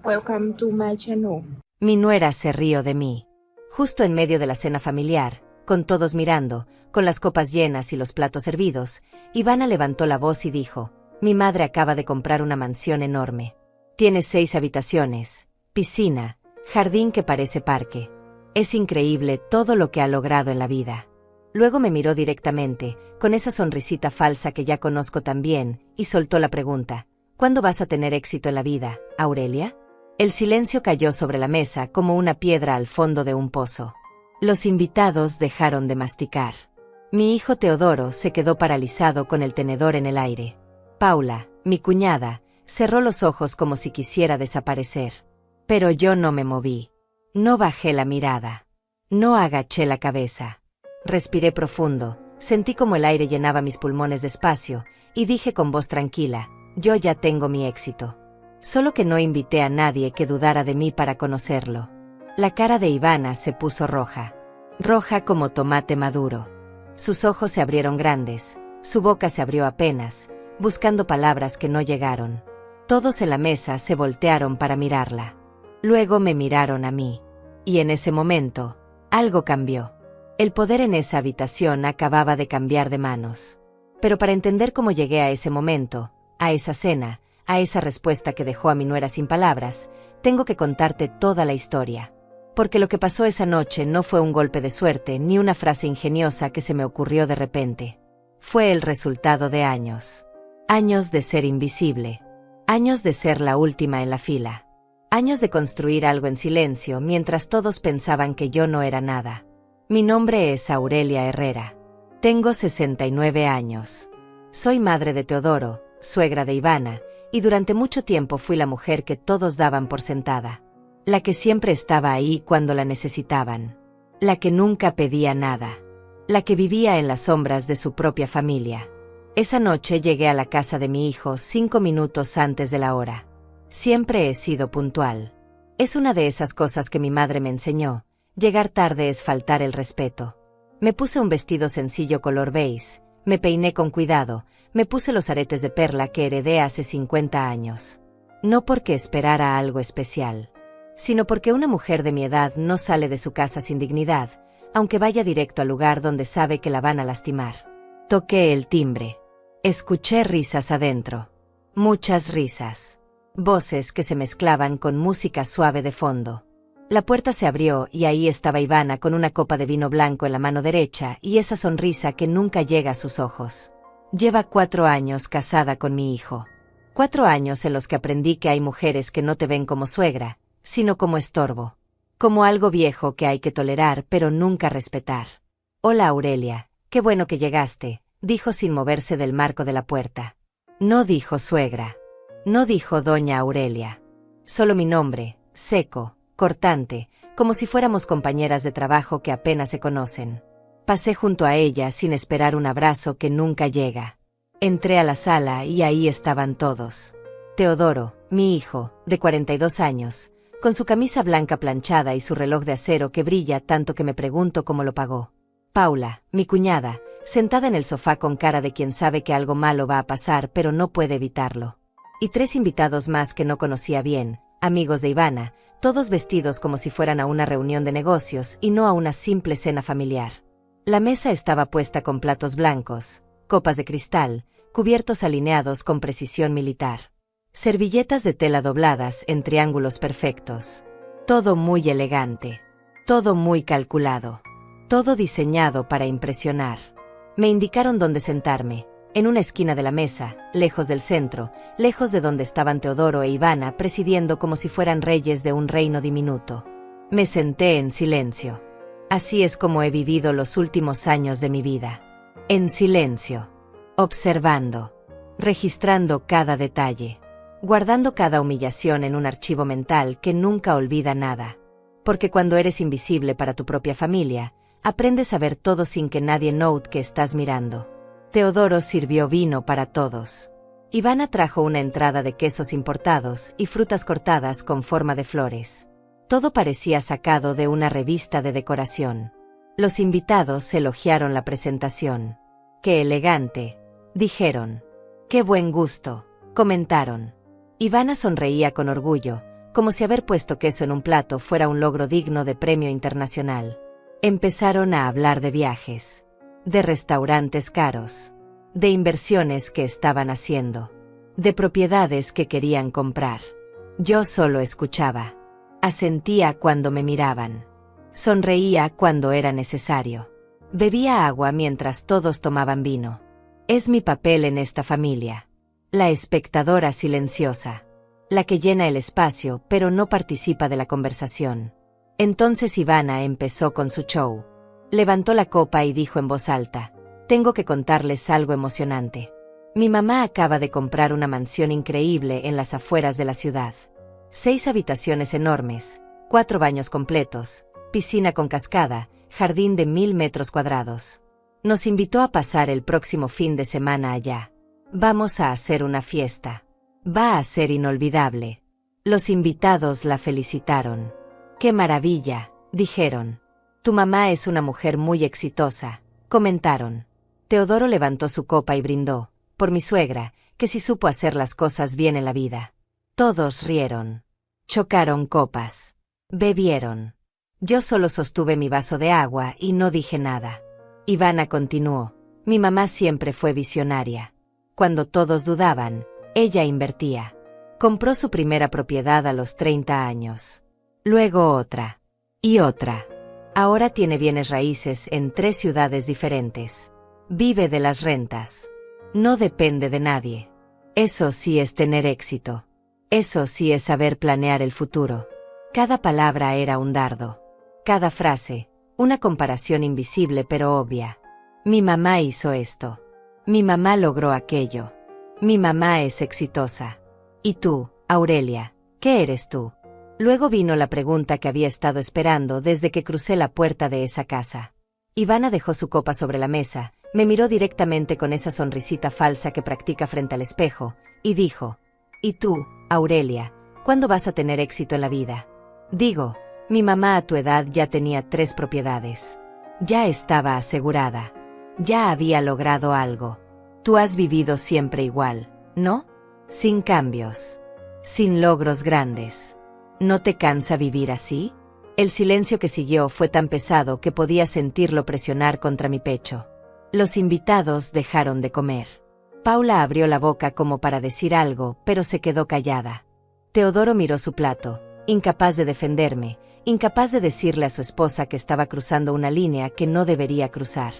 Welcome to my channel. Mi nuera se rió de mí. Justo en medio de la cena familiar, con todos mirando, con las copas llenas y los platos servidos, Ivana levantó la voz y dijo: mi madre acaba de comprar una mansión enorme. Tiene 6 habitaciones, piscina, jardín que parece parque. Es increíble todo lo que ha logrado en la vida. Luego me miró directamente, con esa sonrisita falsa que ya conozco tan bien, y soltó la pregunta: ¿cuándo vas a tener éxito en la vida, Aurelia? El silencio cayó sobre la mesa como una piedra al fondo de un pozo. Los invitados dejaron de masticar. Mi hijo Teodoro se quedó paralizado con el tenedor en el aire. Paula, mi cuñada, cerró los ojos como si quisiera desaparecer. Pero yo no me moví. No bajé la mirada. No agaché la cabeza. Respiré profundo, sentí como el aire llenaba mis pulmones despacio, y dije con voz tranquila: yo ya tengo mi éxito. Solo que no invité a nadie que dudara de mí para conocerlo. La cara de Ivana se puso roja. Roja como tomate maduro. Sus ojos se abrieron grandes, su boca se abrió apenas, buscando palabras que no llegaron. Todos en la mesa se voltearon para mirarla. Luego me miraron a mí. Y en ese momento, algo cambió. El poder en esa habitación acababa de cambiar de manos. Pero para entender cómo llegué a ese momento, a esa cena, a esa respuesta que dejó a mi nuera sin palabras, tengo que contarte toda la historia. Porque lo que pasó esa noche no fue un golpe de suerte ni una frase ingeniosa que se me ocurrió de repente. Fue el resultado de años. Años de ser invisible. Años de ser la última en la fila. Años de construir algo en silencio mientras todos pensaban que yo no era nada. Mi nombre es Aurelia Herrera. Tengo 69 años. Soy madre de Teodoro, suegra de Ivana, y durante mucho tiempo fui la mujer que todos daban por sentada. La que siempre estaba ahí cuando la necesitaban. La que nunca pedía nada. La que vivía en las sombras de su propia familia. Esa noche llegué a la casa de mi hijo 5 minutos antes de la hora. Siempre he sido puntual. Es una de esas cosas que mi madre me enseñó: llegar tarde es faltar el respeto. Me puse un vestido sencillo color beige, me peiné con cuidado, me puse los aretes de perla que heredé hace 50 años. No porque esperara algo especial, sino porque una mujer de mi edad no sale de su casa sin dignidad, aunque vaya directo al lugar donde sabe que la van a lastimar. Toqué el timbre. Escuché risas adentro. Muchas risas. Voces que se mezclaban con música suave de fondo. La puerta se abrió y ahí estaba Ivana con una copa de vino blanco en la mano derecha y esa sonrisa que nunca llega a sus ojos. Lleva 4 años casada con mi hijo. 4 años en los que aprendí que hay mujeres que no te ven como suegra, sino como estorbo. Como algo viejo que hay que tolerar pero nunca respetar. Hola Aurelia, qué bueno que llegaste, dijo sin moverse del marco de la puerta. No dijo suegra. No dijo doña Aurelia. Solo mi nombre, seco, cortante, como si fuéramos compañeras de trabajo que apenas se conocen. Pasé junto a ella sin esperar un abrazo que nunca llega. Entré a la sala y ahí estaban todos. Teodoro, mi hijo, de 42 años, con su camisa blanca planchada y su reloj de acero que brilla tanto que me pregunto cómo lo pagó. Paula, mi cuñada, sentada en el sofá con cara de quien sabe que algo malo va a pasar pero no puede evitarlo. Y 3 invitados más que no conocía bien, amigos de Ivana, todos vestidos como si fueran a una reunión de negocios y no a una simple cena familiar. La mesa estaba puesta con platos blancos, copas de cristal, cubiertos alineados con precisión militar. Servilletas de tela dobladas en triángulos perfectos. Todo muy elegante. Todo muy calculado. Todo diseñado para impresionar. Me indicaron dónde sentarme, en una esquina de la mesa, lejos del centro, lejos de donde estaban Teodoro e Ivana presidiendo como si fueran reyes de un reino diminuto. Me senté en silencio. Así es como he vivido los últimos años de mi vida. En silencio. Observando. Registrando cada detalle. Guardando cada humillación en un archivo mental que nunca olvida nada. Porque cuando eres invisible para tu propia familia, aprendes a ver todo sin que nadie note que estás mirando. Teodoro sirvió vino para todos. Ivana trajo una entrada de quesos importados y frutas cortadas con forma de flores. Todo parecía sacado de una revista de decoración. Los invitados elogiaron la presentación. ¡Qué elegante!, dijeron. ¡Qué buen gusto!, comentaron. Ivana sonreía con orgullo, como si haber puesto queso en un plato fuera un logro digno de premio internacional. Empezaron a hablar de viajes, de restaurantes caros, de inversiones que estaban haciendo, de propiedades que querían comprar. Yo solo escuchaba. Asentía cuando me miraban. Sonreía cuando era necesario. Bebía agua mientras todos tomaban vino. Es mi papel en esta familia. La espectadora silenciosa. La que llena el espacio pero no participa de la conversación. Entonces Ivana empezó con su show. Levantó la copa y dijo en voz alta: tengo que contarles algo emocionante. Mi mamá acaba de comprar una mansión increíble en las afueras de la ciudad. 6 habitaciones enormes, 4 baños completos, piscina con cascada, jardín de 1000 metros cuadrados. Nos invitó a pasar el próximo fin de semana allá. Vamos a hacer una fiesta. Va a ser inolvidable. Los invitados la felicitaron. ¡Qué maravilla!, dijeron. Tu mamá es una mujer muy exitosa, comentaron. Teodoro levantó su copa y brindó, por mi suegra, que sí supo hacer las cosas bien en la vida. Todos rieron. Chocaron copas. Bebieron. Yo solo sostuve mi vaso de agua y no dije nada. Ivana continuó. Mi mamá siempre fue visionaria. Cuando todos dudaban, ella invertía. Compró su primera propiedad a los 30 años. Luego otra. Y otra. Ahora tiene bienes raíces en 3 ciudades diferentes. Vive de las rentas. No depende de nadie. Eso sí es tener éxito. Eso sí es saber planear el futuro. Cada palabra era un dardo. Cada frase, una comparación invisible pero obvia. Mi mamá hizo esto. Mi mamá logró aquello. Mi mamá es exitosa. ¿Y tú, Aurelia, qué eres tú? Luego vino la pregunta que había estado esperando desde que crucé la puerta de esa casa. Ivana dejó su copa sobre la mesa, me miró directamente con esa sonrisita falsa que practica frente al espejo, y dijo: ¿y tú, Aurelia, cuándo vas a tener éxito en la vida? Digo, mi mamá a tu edad ya tenía 3 propiedades. Ya estaba asegurada. Ya había logrado algo. Tú has vivido siempre igual, ¿no? Sin cambios. Sin logros grandes. ¿No te cansa vivir así? El silencio que siguió fue tan pesado que podía sentirlo presionar contra mi pecho. Los invitados dejaron de comer. Paula abrió la boca como para decir algo, pero se quedó callada. Teodoro miró su plato, incapaz de defenderme, incapaz de decirle a su esposa que estaba cruzando una línea que no debería cruzar.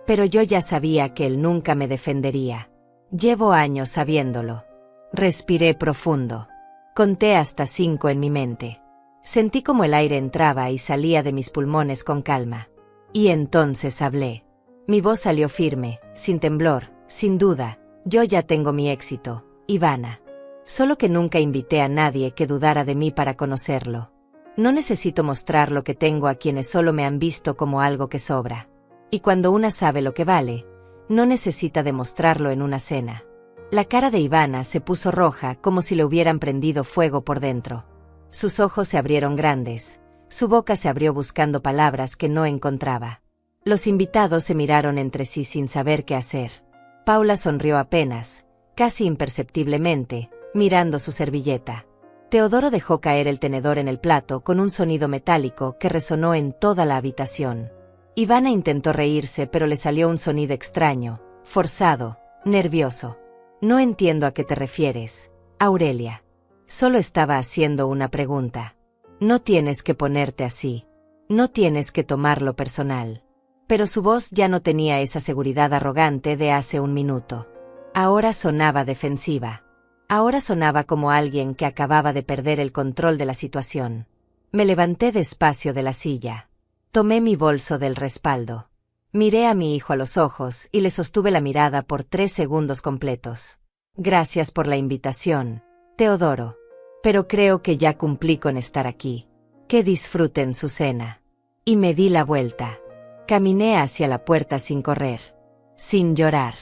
Pero yo ya sabía que él nunca me defendería. Llevo años sabiéndolo. Respiré profundo. Conté hasta 5 en mi mente. Sentí como el aire entraba y salía de mis pulmones con calma. Y entonces hablé. Mi voz salió firme, sin temblor, sin duda. Yo ya tengo mi éxito, Ivana. Solo que nunca invité a nadie que dudara de mí para conocerlo. No necesito mostrar lo que tengo a quienes solo me han visto como algo que sobra. Y cuando una sabe lo que vale, no necesita demostrarlo en una cena. La cara de Ivana se puso roja como si le hubieran prendido fuego por dentro. Sus ojos se abrieron grandes, su boca se abrió buscando palabras que no encontraba. Los invitados se miraron entre sí sin saber qué hacer. Paula sonrió apenas, casi imperceptiblemente, mirando su servilleta. Teodoro dejó caer el tenedor en el plato con un sonido metálico que resonó en toda la habitación. Ivana intentó reírse pero le salió un sonido extraño, forzado, nervioso. No entiendo a qué te refieres, Aurelia. Solo estaba haciendo una pregunta. No tienes que ponerte así. No tienes que tomarlo personal. Pero su voz ya no tenía esa seguridad arrogante de hace un minuto. Ahora sonaba defensiva. Ahora sonaba como alguien que acababa de perder el control de la situación. Me levanté despacio de la silla. Tomé mi bolso del respaldo. Miré a mi hijo a los ojos y le sostuve la mirada por 3 segundos completos. Gracias por la invitación, Teodoro. Pero creo que ya cumplí con estar aquí. Que disfruten su cena. Y me di la vuelta. Caminé hacia la puerta sin correr. Sin llorar.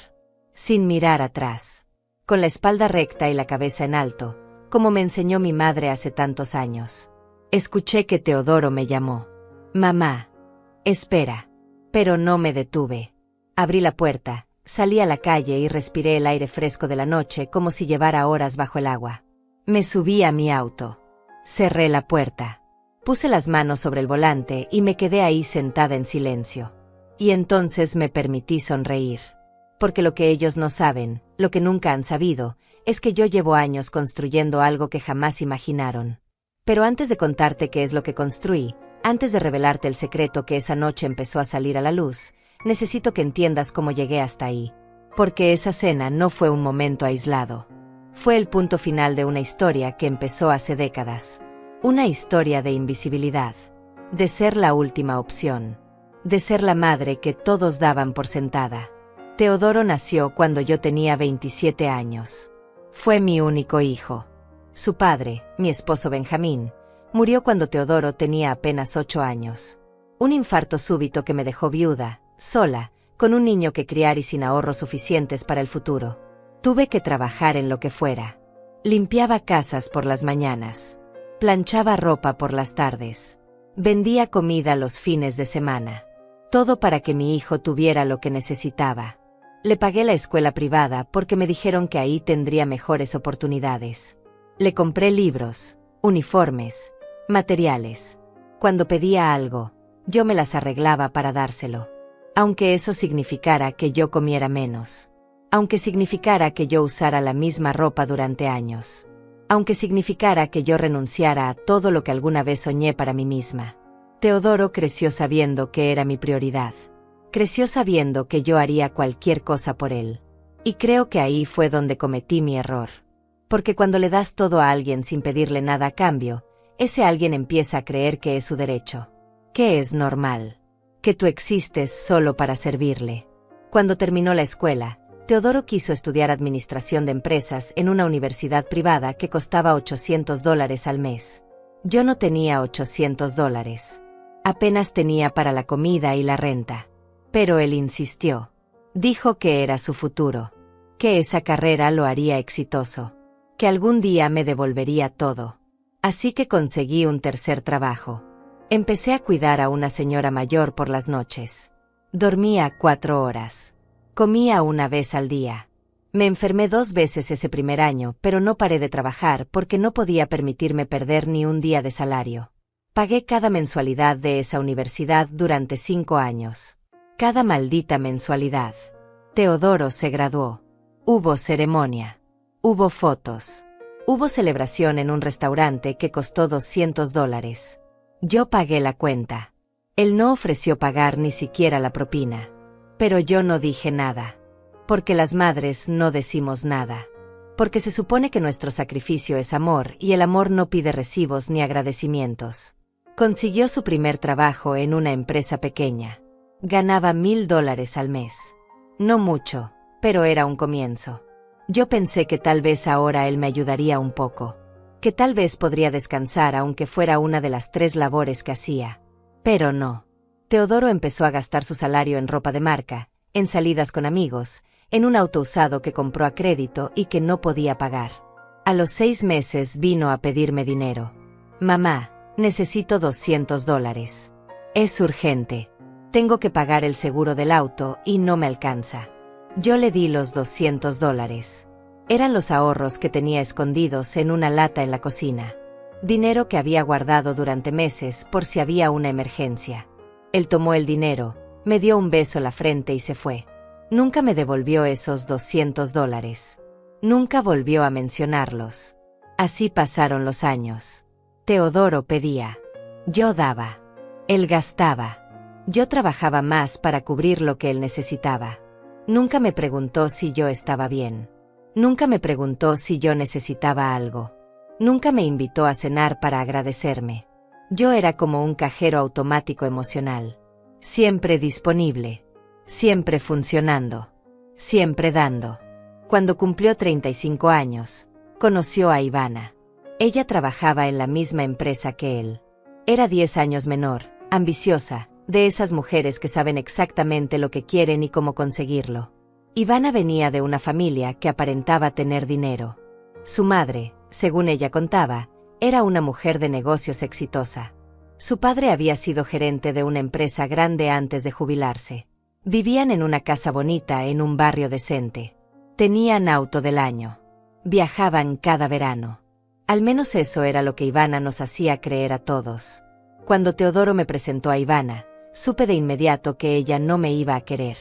Sin mirar atrás. Con la espalda recta y la cabeza en alto, como me enseñó mi madre hace tantos años. Escuché que Teodoro me llamó. Mamá. Espera. Pero no me detuve. Abrí la puerta, salí a la calle y respiré el aire fresco de la noche como si llevara horas bajo el agua. Me subí a mi auto. Cerré la puerta. Puse las manos sobre el volante y me quedé ahí sentada en silencio. Y entonces me permití sonreír. Porque lo que ellos no saben, lo que nunca han sabido, es que yo llevo años construyendo algo que jamás imaginaron. Pero antes de contarte qué es lo que construí, antes de revelarte el secreto que esa noche empezó a salir a la luz, necesito que entiendas cómo llegué hasta ahí. Porque esa cena no fue un momento aislado. Fue el punto final de una historia que empezó hace décadas. Una historia de invisibilidad. De ser la última opción. De ser la madre que todos daban por sentada. Teodoro nació cuando yo tenía 27 años. Fue mi único hijo. Su padre, mi esposo Benjamín, murió cuando Teodoro tenía apenas 8 años. Un infarto súbito que me dejó viuda, sola, con un niño que criar y sin ahorros suficientes para el futuro. Tuve que trabajar en lo que fuera. Limpiaba casas por las mañanas. Planchaba ropa por las tardes. Vendía comida los fines de semana. Todo para que mi hijo tuviera lo que necesitaba. Le pagué la escuela privada porque me dijeron que ahí tendría mejores oportunidades. Le compré libros, uniformes, materiales. Cuando pedía algo, yo me las arreglaba para dárselo. Aunque eso significara que yo comiera menos. Aunque significara que yo usara la misma ropa durante años. Aunque significara que yo renunciara a todo lo que alguna vez soñé para mí misma. Teodoro creció sabiendo que era mi prioridad. Creció sabiendo que yo haría cualquier cosa por él. Y creo que ahí fue donde cometí mi error. Porque cuando le das todo a alguien sin pedirle nada a cambio, ese alguien empieza a creer que es su derecho. Que es normal. Que tú existes solo para servirle. Cuando terminó la escuela, Teodoro quiso estudiar administración de empresas en una universidad privada que costaba $800 al mes. Yo no tenía $800. Apenas tenía para la comida y la renta. Pero él insistió. Dijo que era su futuro. Que esa carrera lo haría exitoso. Que algún día me devolvería todo. Así que conseguí un tercer trabajo. Empecé a cuidar a una señora mayor por las noches. Dormía 4 horas. Comía una vez al día. Me enfermé 2 veces ese primer año, pero no paré de trabajar porque no podía permitirme perder ni un día de salario. Pagué cada mensualidad de esa universidad durante 5 años. Cada maldita mensualidad. Teodoro se graduó. Hubo ceremonia. Hubo fotos. Hubo celebración en un restaurante que costó $200. Yo pagué la cuenta. Él no ofreció pagar ni siquiera la propina. Pero yo no dije nada. Porque las madres no decimos nada. Porque se supone que nuestro sacrificio es amor y el amor no pide recibos ni agradecimientos. Consiguió su primer trabajo en una empresa pequeña. Ganaba $1000 al mes. No mucho, pero era un comienzo. Yo pensé que tal vez ahora él me ayudaría un poco. Que tal vez podría descansar aunque fuera una de las 3 labores que hacía. Pero no. Teodoro empezó a gastar su salario en ropa de marca, en salidas con amigos, en un auto usado que compró a crédito y que no podía pagar. A los 6 meses vino a pedirme dinero. Mamá, necesito $200. Es urgente. Tengo que pagar el seguro del auto y no me alcanza. Yo le di los $200. Eran los ahorros que tenía escondidos en una lata en la cocina. Dinero que había guardado durante meses por si había una emergencia. Él tomó el dinero, me dio un beso en la frente y se fue. Nunca me devolvió esos $200. Nunca volvió a mencionarlos. Así pasaron los años. Teodoro pedía. Yo daba. Él gastaba. Yo trabajaba más para cubrir lo que él necesitaba. Nunca me preguntó si yo estaba bien. Nunca me preguntó si yo necesitaba algo. Nunca me invitó a cenar para agradecerme. Yo era como un cajero automático emocional. Siempre disponible. Siempre funcionando. Siempre dando. Cuando cumplió 35 años, conoció a Ivana. Ella trabajaba en la misma empresa que él. Era 10 años menor, ambiciosa, de esas mujeres que saben exactamente lo que quieren y cómo conseguirlo. Ivana venía de una familia que aparentaba tener dinero. Su madre, según ella contaba, era una mujer de negocios exitosa. Su padre había sido gerente de una empresa grande antes de jubilarse. Vivían en una casa bonita en un barrio decente. Tenían auto del año. Viajaban cada verano. Al menos eso era lo que Ivana nos hacía creer a todos. Cuando Teodoro me presentó a Ivana, supe de inmediato que ella no me iba a querer.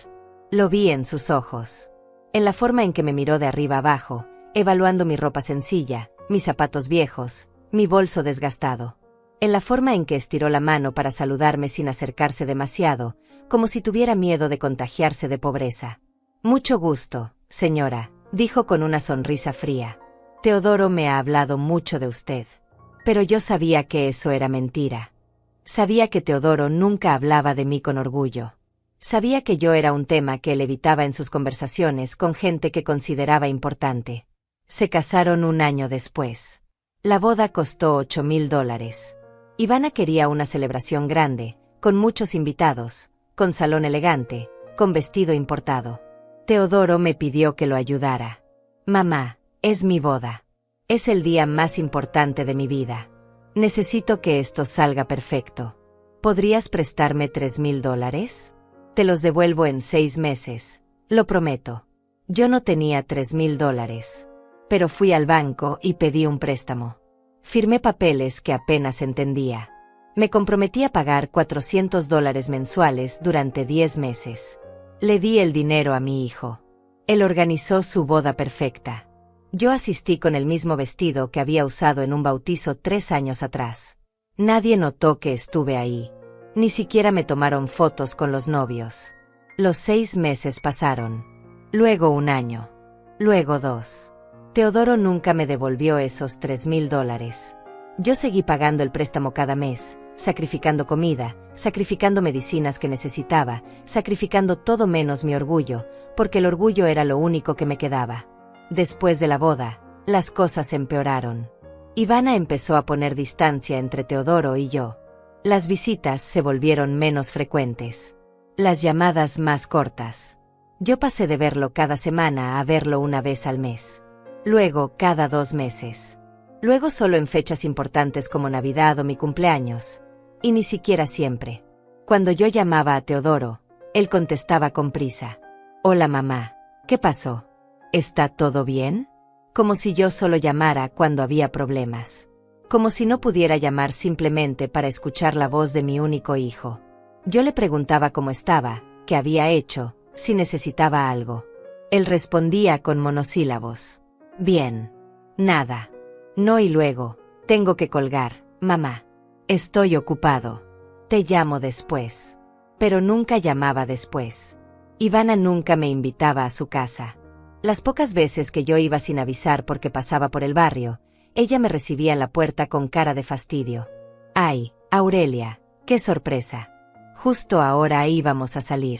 Lo vi en sus ojos. En la forma en que me miró de arriba abajo, evaluando mi ropa sencilla, mis zapatos viejos, mi bolso desgastado. En la forma en que estiró la mano para saludarme sin acercarse demasiado, como si tuviera miedo de contagiarse de pobreza. Mucho gusto, señora, dijo con una sonrisa fría. Teodoro me ha hablado mucho de usted. Pero yo sabía que eso era mentira. Sabía que Teodoro nunca hablaba de mí con orgullo. Sabía que yo era un tema que él evitaba en sus conversaciones con gente que consideraba importante. Se casaron un año después. La boda costó $8,000. Ivana quería una celebración grande, con muchos invitados, con salón elegante, con vestido importado. Teodoro me pidió que lo ayudara. Mamá, es mi boda. Es el día más importante de mi vida. Necesito que esto salga perfecto. ¿Podrías prestarme $3,000? Te los devuelvo en 6 meses, lo prometo. Yo no tenía $3,000, pero fui al banco y pedí un préstamo. Firmé papeles que apenas entendía. Me comprometí a pagar $400 mensuales durante 10 meses. Le di el dinero a mi hijo. Él organizó su boda perfecta. Yo asistí con el mismo vestido que había usado en un bautizo 3 años atrás. Nadie notó que estuve ahí. Ni siquiera me tomaron fotos con los novios. Los 6 meses pasaron. Luego 1 año. Luego 2. Teodoro nunca me devolvió esos $3,000. Yo seguí pagando el préstamo cada mes, sacrificando comida, sacrificando medicinas que necesitaba, sacrificando todo menos mi orgullo, porque el orgullo era lo único que me quedaba. Después de la boda, las cosas empeoraron. Ivana empezó a poner distancia entre Teodoro y yo. Las visitas se volvieron menos frecuentes. Las llamadas más cortas. Yo pasé de verlo cada semana a verlo una vez al mes. Luego cada 2 meses. Luego solo en fechas importantes como Navidad o mi cumpleaños. Y ni siquiera siempre. Cuando yo llamaba a Teodoro, él contestaba con prisa. Hola mamá, ¿qué pasó? ¿Está todo bien? Como si yo solo llamara cuando había problemas. Como si no pudiera llamar simplemente para escuchar la voz de mi único hijo. Yo le preguntaba cómo estaba, qué había hecho, si necesitaba algo. Él respondía con monosílabos. Bien. Nada. No y luego, tengo que colgar, mamá. Estoy ocupado. Te llamo después. Pero nunca llamaba después. Ivana nunca me invitaba a su casa. Las pocas veces que yo iba sin avisar porque pasaba por el barrio, ella me recibía en la puerta con cara de fastidio. Ay, Aurelia, qué sorpresa. Justo ahora íbamos a salir.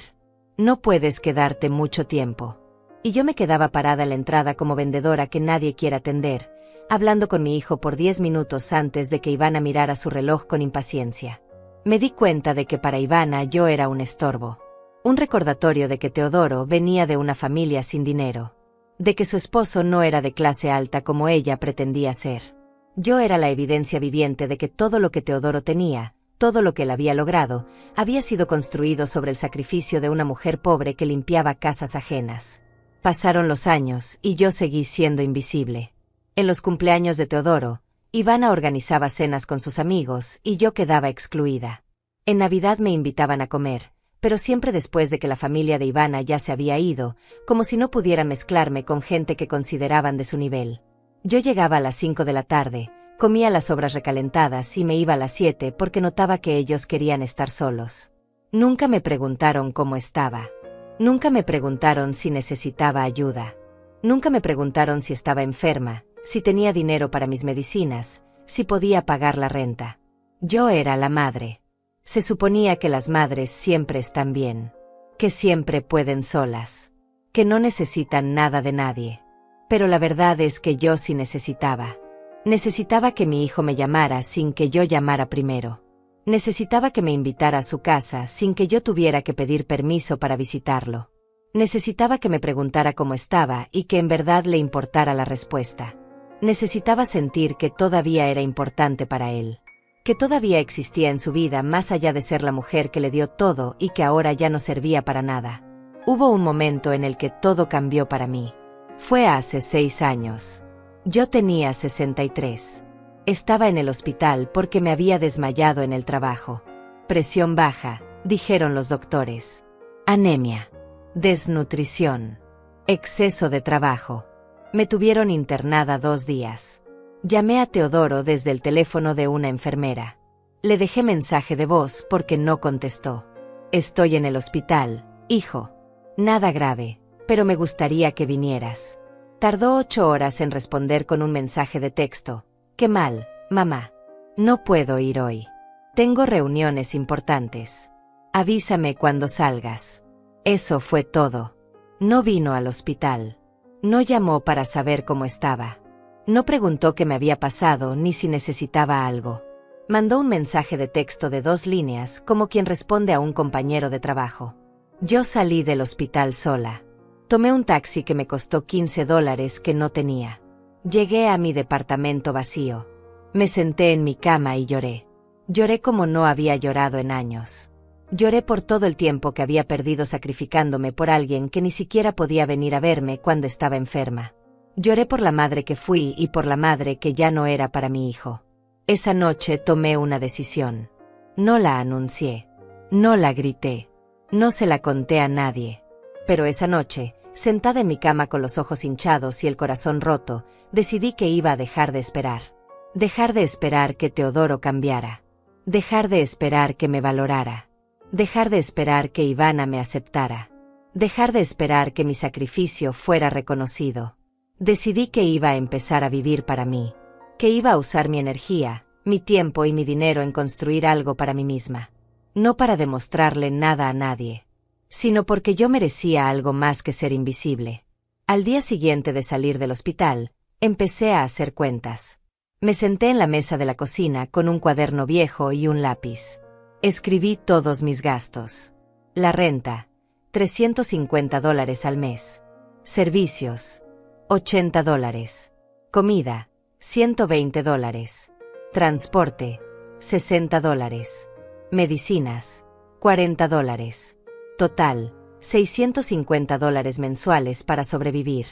No puedes quedarte mucho tiempo. Y yo me quedaba parada en la entrada como vendedora que nadie quiere atender, hablando con mi hijo por 10 minutos antes de que Ivana mirara su reloj con impaciencia. Me di cuenta de que para Ivana yo era un estorbo. Un recordatorio de que Teodoro venía de una familia sin dinero. De que su esposo no era de clase alta como ella pretendía ser. Yo era la evidencia viviente de que todo lo que Teodoro tenía, todo lo que él había logrado, había sido construido sobre el sacrificio de una mujer pobre que limpiaba casas ajenas. Pasaron los años y yo seguí siendo invisible. En los cumpleaños de Teodoro, Ivana organizaba cenas con sus amigos y yo quedaba excluida. En Navidad me invitaban a comer, pero siempre después de que la familia de Ivana ya se había ido, como si no pudiera mezclarme con gente que consideraban de su nivel. Yo llegaba a las 5 de la tarde, comía las sobras recalentadas y me iba a las 7 porque notaba que ellos querían estar solos. Nunca me preguntaron cómo estaba. Nunca me preguntaron si necesitaba ayuda. Nunca me preguntaron si estaba enferma, si tenía dinero para mis medicinas, si podía pagar la renta. Yo era la madre. Se suponía que las madres siempre están bien, que siempre pueden solas, que no necesitan nada de nadie. Pero la verdad es que yo sí necesitaba. Necesitaba que mi hijo me llamara sin que yo llamara primero. Necesitaba que me invitara a su casa sin que yo tuviera que pedir permiso para visitarlo. Necesitaba que me preguntara cómo estaba y que en verdad le importara la respuesta. Necesitaba sentir que todavía era importante para él. Que todavía existía en su vida más allá de ser la mujer que le dio todo y que ahora ya no servía para nada. Hubo un momento en el que todo cambió para mí. Fue hace 6 años. Yo tenía 63. Estaba en el hospital porque me había desmayado en el trabajo. Presión baja, dijeron los doctores. Anemia. Desnutrición. Exceso de trabajo. Me tuvieron internada 2 días. Llamé a Teodoro desde el teléfono de una enfermera. Le dejé mensaje de voz porque no contestó. Estoy en el hospital, hijo. Nada grave, pero me gustaría que vinieras. Tardó 8 horas en responder con un mensaje de texto. Qué mal, mamá. No puedo ir hoy. Tengo reuniones importantes. Avísame cuando salgas. Eso fue todo. No vino al hospital. No llamó para saber cómo estaba. No preguntó qué me había pasado ni si necesitaba algo. Mandó un mensaje de texto de 2 líneas, como quien responde a un compañero de trabajo. Yo salí del hospital sola. Tomé un taxi que me costó $15 que no tenía. Llegué a mi departamento vacío. Me senté en mi cama y lloré. Lloré como no había llorado en años. Lloré por todo el tiempo que había perdido sacrificándome por alguien que ni siquiera podía venir a verme cuando estaba enferma. Lloré por la madre que fui y por la madre que ya no era para mi hijo. Esa noche tomé una decisión. No la anuncié. No la grité. No se la conté a nadie. Pero esa noche, sentada en mi cama con los ojos hinchados y el corazón roto, decidí que iba a dejar de esperar. Dejar de esperar que Teodoro cambiara. Dejar de esperar que me valorara. Dejar de esperar que Ivana me aceptara. Dejar de esperar que mi sacrificio fuera reconocido. Decidí que iba a empezar a vivir para mí. Que iba a usar mi energía, mi tiempo y mi dinero en construir algo para mí misma. No para demostrarle nada a nadie, sino porque yo merecía algo más que ser invisible. Al día siguiente de salir del hospital, empecé a hacer cuentas. Me senté en la mesa de la cocina con un cuaderno viejo y un lápiz. Escribí todos mis gastos. La renta, $350 al mes. Servicios, $80. Comida, $120. Transporte, $60. Medicinas, $40. Total, $650 mensuales para sobrevivir.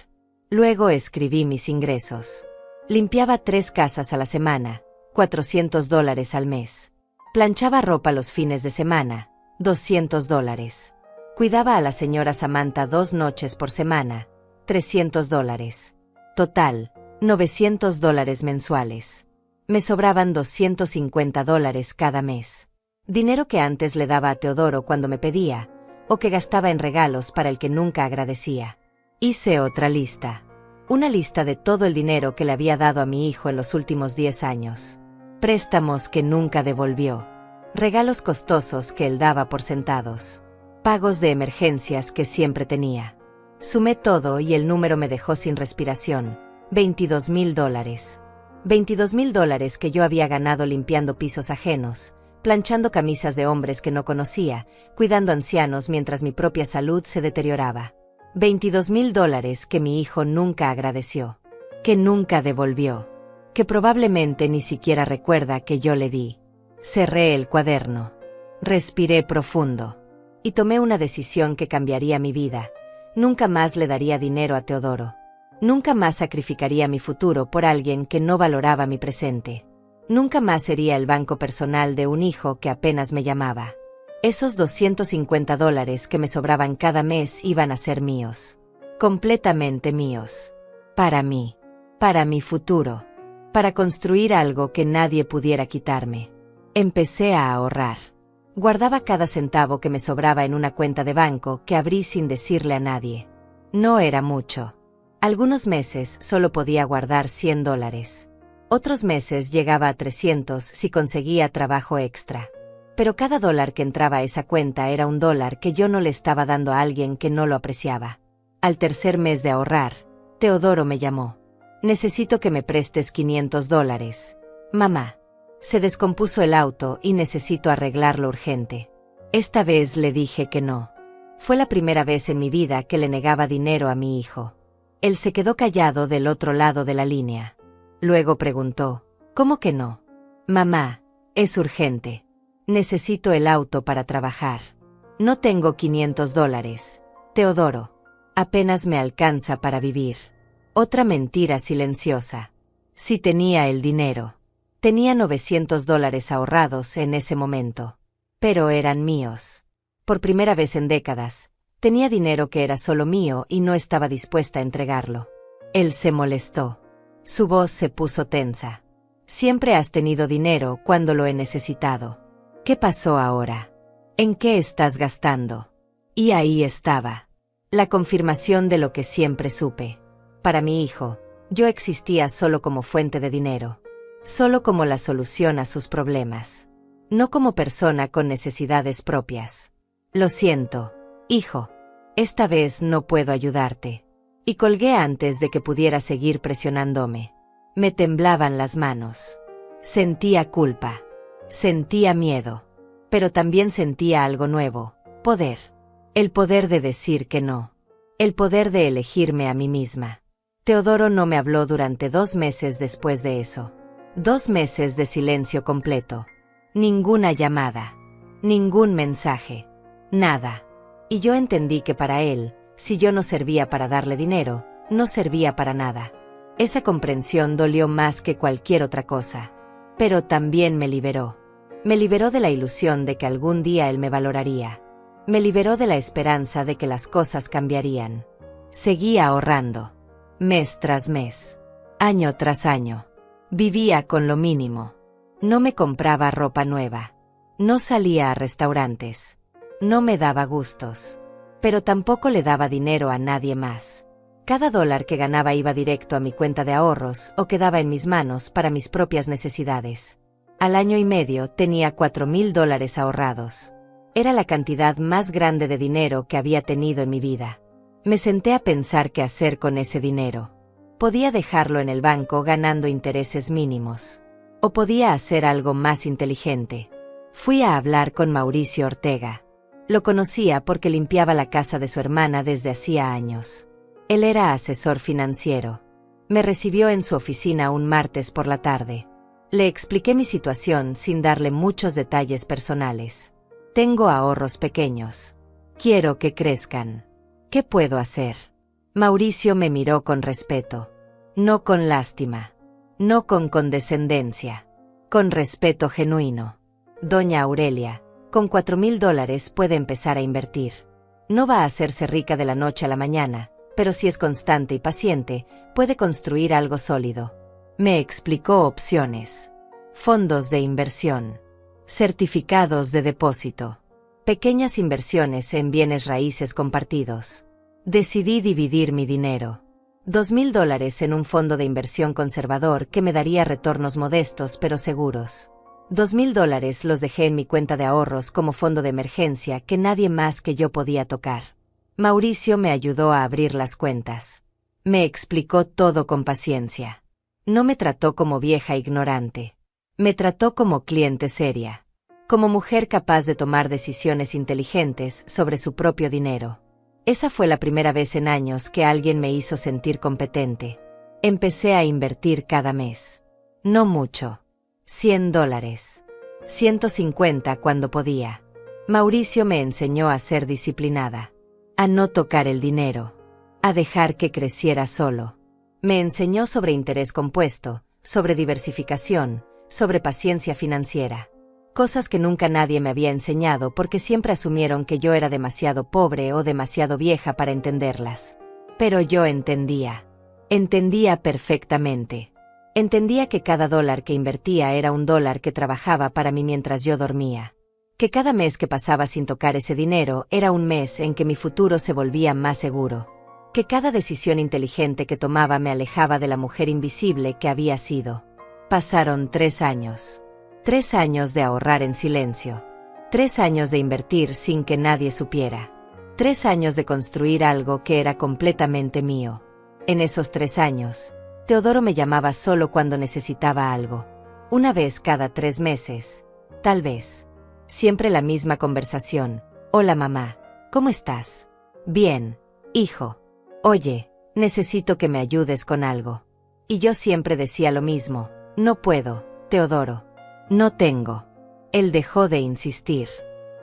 Luego escribí mis ingresos. Limpiaba 3 casas a la semana, $400 al mes. Planchaba ropa los fines de semana, $200. Cuidaba a la señora Samantha 2 noches por semana, $300. Total, $900 mensuales. Me sobraban $250 cada mes. Dinero que antes le daba a Teodoro cuando me pedía, o que gastaba en regalos para el que nunca agradecía. Hice otra lista. Una lista de todo el dinero que le había dado a mi hijo en los últimos 10 años. Préstamos que nunca devolvió. Regalos costosos que él daba por sentados. Pagos de emergencias que siempre tenía. Sumé todo y el número me dejó sin respiración. $22,000. $22,000 que yo había ganado limpiando pisos ajenos, planchando camisas de hombres que no conocía, cuidando ancianos mientras mi propia salud se deterioraba. $22,000 que mi hijo nunca agradeció. Que nunca devolvió. Que probablemente ni siquiera recuerda que yo le di. Cerré el cuaderno. Respiré profundo. Y tomé una decisión que cambiaría mi vida. Nunca más le daría dinero a Teodoro. Nunca más sacrificaría mi futuro por alguien que no valoraba mi presente. Nunca más sería el banco personal de un hijo que apenas me llamaba. Esos $250 que me sobraban cada mes iban a ser míos. Completamente míos. Para mí. Para mi futuro. Para construir algo que nadie pudiera quitarme. Empecé a ahorrar. Guardaba cada centavo que me sobraba en una cuenta de banco que abrí sin decirle a nadie. No era mucho. Algunos meses solo podía guardar $100. Otros meses llegaba a 300 si conseguía trabajo extra. Pero cada dólar que entraba a esa cuenta era un dólar que yo no le estaba dando a alguien que no lo apreciaba. Al tercer mes de ahorrar, Teodoro me llamó. Necesito que me prestes $500. Mamá. Se descompuso el auto y necesito arreglarlo urgente. Esta vez le dije que no. Fue la primera vez en mi vida que le negaba dinero a mi hijo. Él se quedó callado del otro lado de la línea. Luego preguntó, ¿cómo que no? Mamá, es urgente. Necesito el auto para trabajar. No tengo $500. Teodoro. Apenas me alcanza para vivir. Otra mentira silenciosa. Si tenía el dinero. Tenía $900 ahorrados en ese momento. Pero eran míos. Por primera vez en décadas, tenía dinero que era solo mío y no estaba dispuesta a entregarlo. Él se molestó. Su voz se puso tensa. Siempre has tenido dinero cuando lo he necesitado. ¿Qué pasó ahora? ¿En qué estás gastando? Y ahí estaba. La confirmación de lo que siempre supe. Para mi hijo, yo existía solo como fuente de dinero. Solo como la solución a sus problemas. No como persona con necesidades propias. Lo siento, hijo. Esta vez no puedo ayudarte. Y colgué antes de que pudiera seguir presionándome. Me temblaban las manos. Sentía culpa. Sentía miedo. Pero también sentía algo nuevo. Poder. El poder de decir que no. El poder de elegirme a mí misma. Teodoro no me habló durante 2 meses después de eso. 2 meses de silencio completo. Ninguna llamada. Ningún mensaje. Nada. Y yo entendí que para él, si yo no servía para darle dinero, no servía para nada. Esa comprensión dolió más que cualquier otra cosa. Pero también me liberó. Me liberó de la ilusión de que algún día él me valoraría. Me liberó de la esperanza de que las cosas cambiarían. Seguía ahorrando. Mes tras mes. Año tras año. Vivía con lo mínimo. No me compraba ropa nueva. No salía a restaurantes. No me daba gustos. Pero tampoco le daba dinero a nadie más. Cada dólar que ganaba iba directo a mi cuenta de ahorros o quedaba en mis manos para mis propias necesidades. Al año y medio tenía $4,000 ahorrados. Era la cantidad más grande de dinero que había tenido en mi vida. Me senté a pensar qué hacer con ese dinero. Podía dejarlo en el banco ganando intereses mínimos. O podía hacer algo más inteligente. Fui a hablar con Mauricio Ortega. Lo conocía porque limpiaba la casa de su hermana desde hacía años. Él era asesor financiero. Me recibió en su oficina un martes por la tarde. Le expliqué mi situación sin darle muchos detalles personales. Tengo ahorros pequeños. Quiero que crezcan. ¿Qué puedo hacer? Mauricio me miró con respeto. No con lástima. No con condescendencia. Con respeto genuino. Doña Aurelia, con $4,000 puede empezar a invertir. No va a hacerse rica de la noche a la mañana, pero si es constante y paciente, puede construir algo sólido. Me explicó opciones. Fondos de inversión. Certificados de depósito. Pequeñas inversiones en bienes raíces compartidos. Decidí dividir mi dinero. $2,000 en un fondo de inversión conservador que me daría retornos modestos pero seguros. $2,000 los dejé en mi cuenta de ahorros como fondo de emergencia que nadie más que yo podía tocar. Mauricio me ayudó a abrir las cuentas. Me explicó todo con paciencia. No me trató como vieja ignorante. Me trató como cliente seria. Como mujer capaz de tomar decisiones inteligentes sobre su propio dinero. Esa fue la primera vez en años que alguien me hizo sentir competente. Empecé a invertir cada mes. No mucho. $100. 150 cuando podía. Mauricio me enseñó a ser disciplinada. A no tocar el dinero. A dejar que creciera solo. Me enseñó sobre interés compuesto, sobre diversificación, sobre paciencia financiera. Cosas que nunca nadie me había enseñado porque siempre asumieron que yo era demasiado pobre o demasiado vieja para entenderlas. Pero yo entendía. Entendía perfectamente. Entendía que cada dólar que invertía era un dólar que trabajaba para mí mientras yo dormía. Que cada mes que pasaba sin tocar ese dinero era un mes en que mi futuro se volvía más seguro. Que cada decisión inteligente que tomaba me alejaba de la mujer invisible que había sido. Pasaron 3 años. 3 años de ahorrar en silencio. 3 años de invertir sin que nadie supiera. 3 años de construir algo que era completamente mío. En esos 3 años, Teodoro me llamaba solo cuando necesitaba algo. Una vez cada 3 meses, tal vez. Siempre la misma conversación. Hola mamá, ¿cómo estás? Bien, hijo. Oye, necesito que me ayudes con algo. Y yo siempre decía lo mismo. No puedo, Teodoro. No tengo. Él dejó de insistir.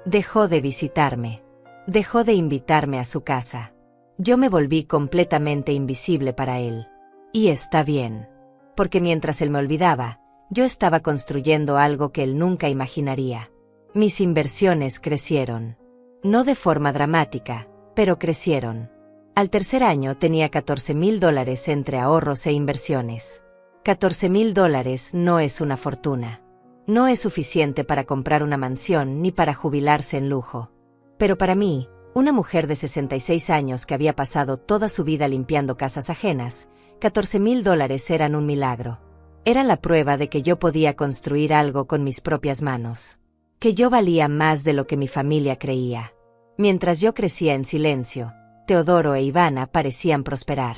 Dejó de visitarme. Dejó de invitarme a su casa. Yo me volví completamente invisible para él. Y está bien. Porque mientras él me olvidaba, yo estaba construyendo algo que él nunca imaginaría. Mis inversiones crecieron. No de forma dramática, pero crecieron. Al tercer año tenía $14,000 entre ahorros e inversiones. $14,000 no es una fortuna. No es suficiente para comprar una mansión ni para jubilarse en lujo. Pero para mí, una mujer de 66 años que había pasado toda su vida limpiando casas ajenas, $14,000 eran un milagro. Era la prueba de que yo podía construir algo con mis propias manos. Que yo valía más de lo que mi familia creía. Mientras yo crecía en silencio, Teodoro e Ivana parecían prosperar.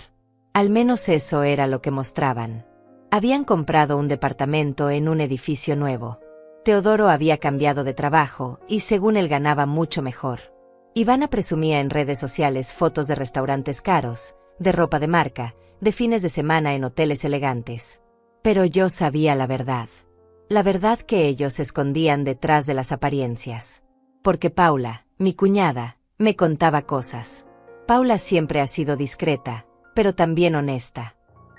Al menos eso era lo que mostraban. Habían comprado un departamento en un edificio nuevo. Teodoro había cambiado de trabajo y según él ganaba mucho mejor. Ivana presumía en redes sociales fotos de restaurantes caros, de ropa de marca, de fines de semana en hoteles elegantes. Pero yo sabía la verdad. La verdad que ellos escondían detrás de las apariencias. Porque Paula, mi cuñada, me contaba cosas. Paula siempre ha sido discreta, pero también honesta.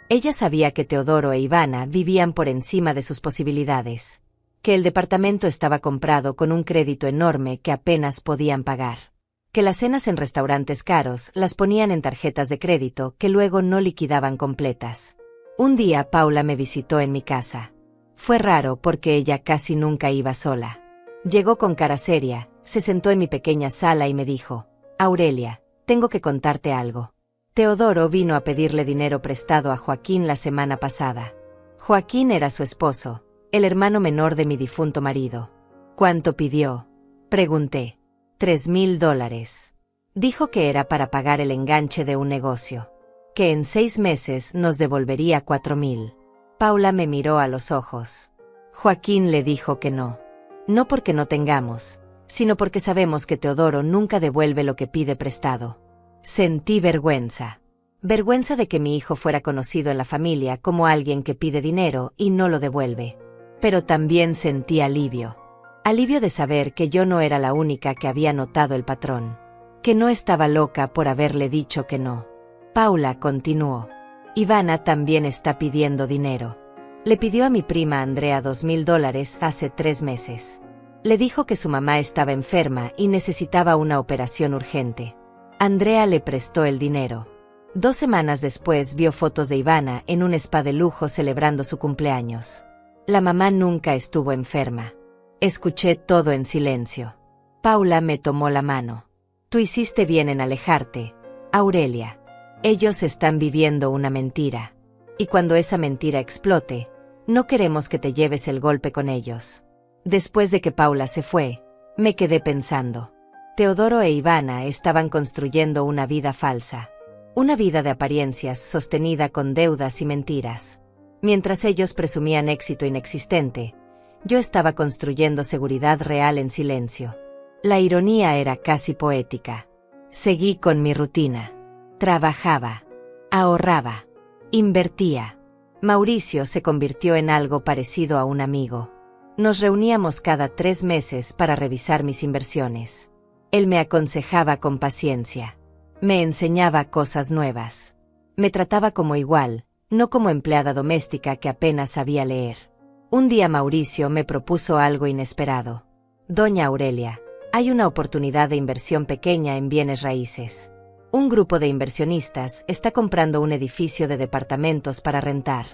Ella sabía que Teodoro e Ivana vivían por encima de sus posibilidades. Que el departamento estaba comprado con un crédito enorme que apenas podían pagar. Que las cenas en restaurantes caros las ponían en tarjetas de crédito que luego no liquidaban completas. Un día Paula me visitó en mi casa. Fue raro porque ella casi nunca iba sola. Llegó con cara seria, se sentó en mi pequeña sala y me dijo: Aurelia, tengo que contarte algo. Teodoro vino a pedirle dinero prestado a Joaquín la semana pasada. Joaquín era su esposo, el hermano menor de mi difunto marido. ¿Cuánto pidió?, pregunté. $3,000. Dijo que era para pagar el enganche de un negocio. Que en 6 meses nos devolvería 4,000. Paula me miró a los ojos. Joaquín le dijo que no. No porque no tengamos, sino porque sabemos que Teodoro nunca devuelve lo que pide prestado. Sentí vergüenza. Vergüenza de que mi hijo fuera conocido en la familia como alguien que pide dinero y no lo devuelve. Pero también sentí alivio. Alivio de saber que yo no era la única que había notado el patrón. Que no estaba loca por haberle dicho que no. Paula continuó. Ivana también está pidiendo dinero. Le pidió a mi prima Andrea $2,000 hace 3 meses. Le dijo que su mamá estaba enferma y necesitaba una operación urgente. Andrea le prestó el dinero. 2 semanas después vio fotos de Ivana en un spa de lujo celebrando su cumpleaños. La mamá nunca estuvo enferma. Escuché todo en silencio. Paula me tomó la mano. Tú hiciste bien en alejarte, Aurelia. Ellos están viviendo una mentira. Y cuando esa mentira explote, no queremos que te lleves el golpe con ellos. Después de que Paula se fue, me quedé pensando. Teodoro e Ivana estaban construyendo una vida falsa. Una vida de apariencias sostenida con deudas y mentiras. Mientras ellos presumían éxito inexistente, yo estaba construyendo seguridad real en silencio. La ironía era casi poética. Seguí con mi rutina. Trabajaba. Ahorraba. Invertía. Mauricio se convirtió en algo parecido a un amigo. Nos reuníamos cada 3 meses para revisar mis inversiones. Él me aconsejaba con paciencia. Me enseñaba cosas nuevas. Me trataba como igual, no como empleada doméstica que apenas sabía leer. Un día Mauricio me propuso algo inesperado. Doña Aurelia, hay una oportunidad de inversión pequeña en bienes raíces. Un grupo de inversionistas está comprando un edificio de departamentos para rentar.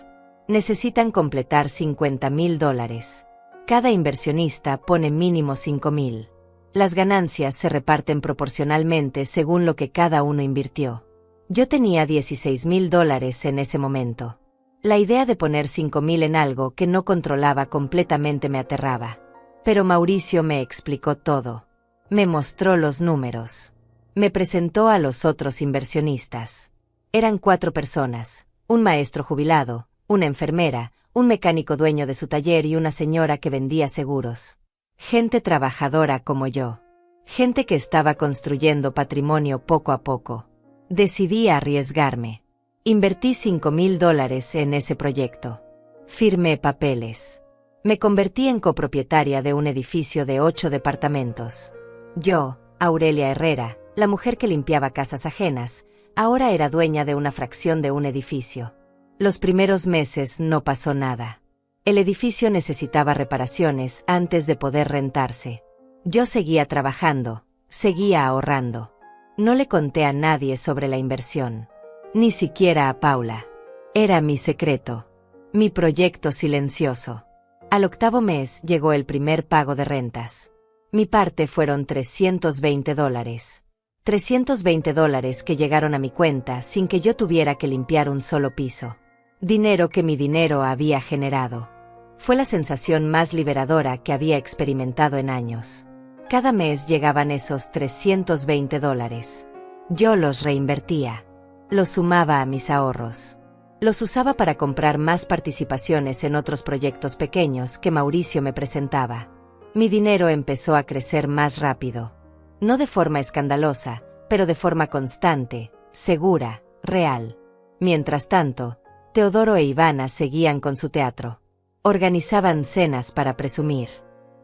Necesitan completar $50,000. Cada inversionista pone mínimo 5,000. Las ganancias se reparten proporcionalmente según lo que cada uno invirtió. Yo tenía $16,000 en ese momento. La idea de poner 5,000 en algo que no controlaba completamente me aterraba. Pero Mauricio me explicó todo. Me mostró los números. Me presentó a los otros inversionistas. Eran 4 personas, un maestro jubilado, una enfermera, un mecánico dueño de su taller y una señora que vendía seguros. Gente trabajadora como yo. Gente que estaba construyendo patrimonio poco a poco. Decidí arriesgarme. Invertí $5,000 en ese proyecto. Firmé papeles. Me convertí en copropietaria de un edificio de 8 departamentos. Yo, Aurelia Herrera, la mujer que limpiaba casas ajenas, ahora era dueña de una fracción de un edificio. Los primeros meses no pasó nada. El edificio necesitaba reparaciones antes de poder rentarse. Yo seguía trabajando, seguía ahorrando. No le conté a nadie sobre la inversión. Ni siquiera a Paula. Era mi secreto. Mi proyecto silencioso. Al 8º mes llegó el primer pago de rentas. Mi parte fueron $320. $320 que llegaron a mi cuenta sin que yo tuviera que limpiar un solo piso. Dinero que mi dinero había generado. Fue la sensación más liberadora que había experimentado en años. Cada mes llegaban esos $320. Yo los reinvertía. Los sumaba a mis ahorros. Los usaba para comprar más participaciones en otros proyectos pequeños que Mauricio me presentaba. Mi dinero empezó a crecer más rápido. No de forma escandalosa, pero de forma constante, segura, real. Mientras tanto, Teodoro e Ivana seguían con su teatro. Organizaban cenas para presumir.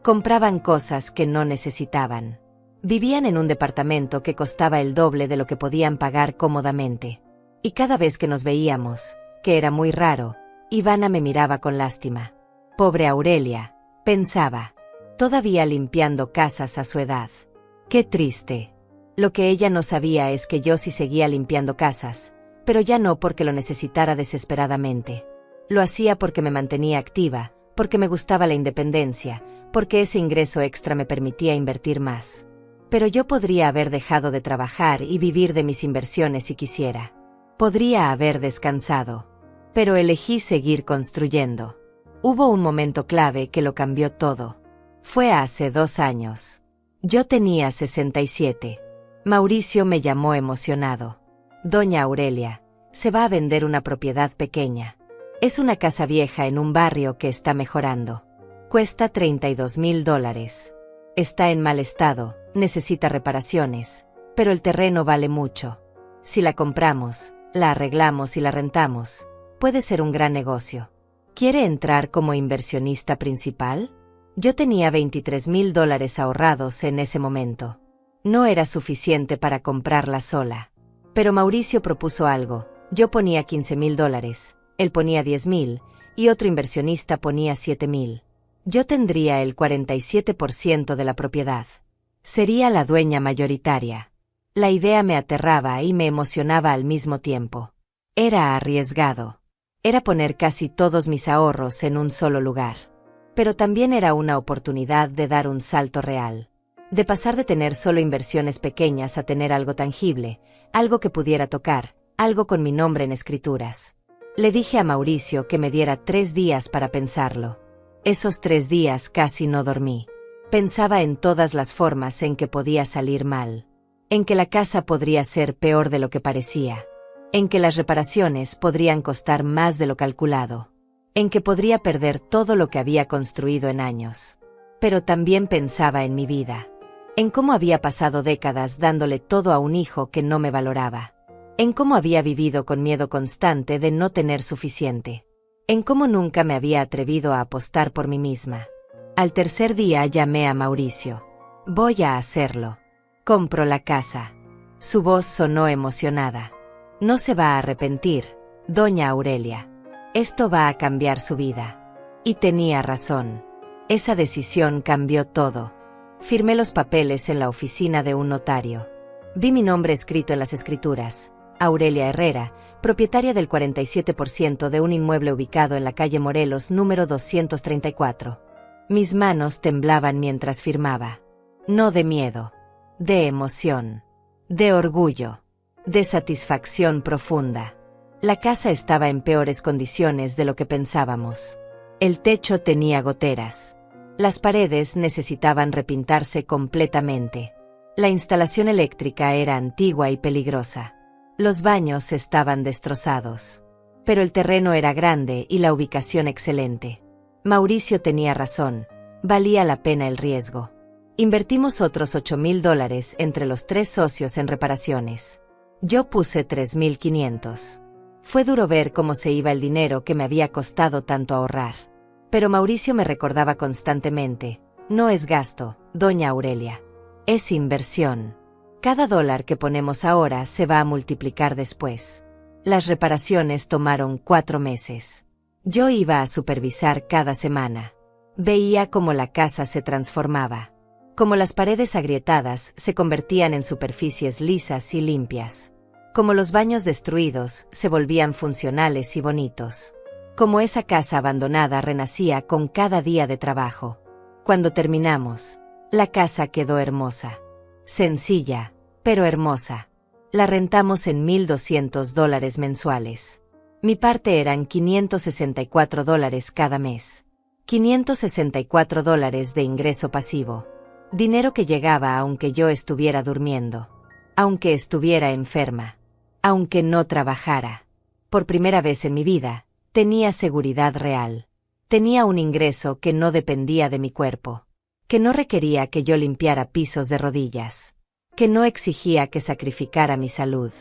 Compraban cosas que no necesitaban. Vivían en un departamento que costaba el doble de lo que podían pagar cómodamente. Y cada vez que nos veíamos, que era muy raro, Ivana me miraba con lástima. Pobre Aurelia, pensaba. Todavía limpiando casas a su edad. Qué triste. Lo que ella no sabía es que yo sí seguía limpiando casas, pero ya no porque lo necesitara desesperadamente. Lo hacía porque me mantenía activa, porque me gustaba la independencia, porque ese ingreso extra me permitía invertir más. Pero yo podría haber dejado de trabajar y vivir de mis inversiones si quisiera. Podría haber descansado. Pero elegí seguir construyendo. Hubo un momento clave que lo cambió todo. Fue hace 2 años. Yo tenía 67. Mauricio me llamó emocionado. Doña Aurelia, se va a vender una propiedad pequeña. Es una casa vieja en un barrio que está mejorando. Cuesta $32,000. Está en mal estado, necesita reparaciones, pero el terreno vale mucho. Si la compramos, la arreglamos y la rentamos, puede ser un gran negocio. ¿Quiere entrar como inversionista principal? Yo tenía $23,000 ahorrados en ese momento. No era suficiente para comprarla sola. Pero Mauricio propuso algo. Yo ponía $15,000. Él ponía 10,000, y otro inversionista ponía 7,000. Yo tendría el 47% de la propiedad. Sería la dueña mayoritaria. La idea me aterraba y me emocionaba al mismo tiempo. Era arriesgado. Era poner casi todos mis ahorros en un solo lugar. Pero también era una oportunidad de dar un salto real. De pasar de tener solo inversiones pequeñas a tener algo tangible, algo que pudiera tocar, algo con mi nombre en escrituras. Le dije a Mauricio que me diera 3 días para pensarlo. Esos 3 días casi no dormí. Pensaba en todas las formas en que podía salir mal. En que la casa podría ser peor de lo que parecía. En que las reparaciones podrían costar más de lo calculado. En que podría perder todo lo que había construido en años. Pero también pensaba en mi vida. En cómo había pasado décadas dándole todo a un hijo que no me valoraba. En cómo había vivido con miedo constante de no tener suficiente. En cómo nunca me había atrevido a apostar por mí misma. Al tercer día llamé a Mauricio. Voy a hacerlo. Compro la casa. Su voz sonó emocionada. No se va a arrepentir, doña Aurelia. Esto va a cambiar su vida. Y tenía razón. Esa decisión cambió todo. Firmé los papeles en la oficina de un notario. Vi mi nombre escrito en las escrituras. Aurelia Herrera, propietaria del 47% de un inmueble ubicado en la calle Morelos número 234. Mis manos temblaban mientras firmaba. No de miedo, de emoción, de orgullo, de satisfacción profunda. La casa estaba en peores condiciones de lo que pensábamos. El techo tenía goteras. Las paredes necesitaban repintarse completamente. La instalación eléctrica era antigua y peligrosa. Los baños estaban destrozados. Pero el terreno era grande y la ubicación excelente. Mauricio tenía razón, valía la pena el riesgo. Invertimos otros $8,000 entre los 3 socios en reparaciones. Yo puse 3,500. Fue duro ver cómo se iba el dinero que me había costado tanto ahorrar. Pero Mauricio me recordaba constantemente, no es gasto, doña Aurelia. Es inversión. Cada dólar que ponemos ahora se va a multiplicar después. Las reparaciones tomaron 4 meses. Yo iba a supervisar cada semana. Veía cómo la casa se transformaba. Cómo las paredes agrietadas se convertían en superficies lisas y limpias. Cómo los baños destruidos se volvían funcionales y bonitos. Cómo esa casa abandonada renacía con cada día de trabajo. Cuando terminamos, la casa quedó hermosa. Sencilla, pero hermosa. La rentamos en $1,200 mensuales. Mi parte eran $564 cada mes. $564 de ingreso pasivo. Dinero que llegaba aunque yo estuviera durmiendo. Aunque estuviera enferma. Aunque no trabajara. Por primera vez en mi vida, tenía seguridad real. Tenía un ingreso que no dependía de mi cuerpo. Que no requería que yo limpiara pisos de rodillas. Que no exigía que sacrificara mi salud.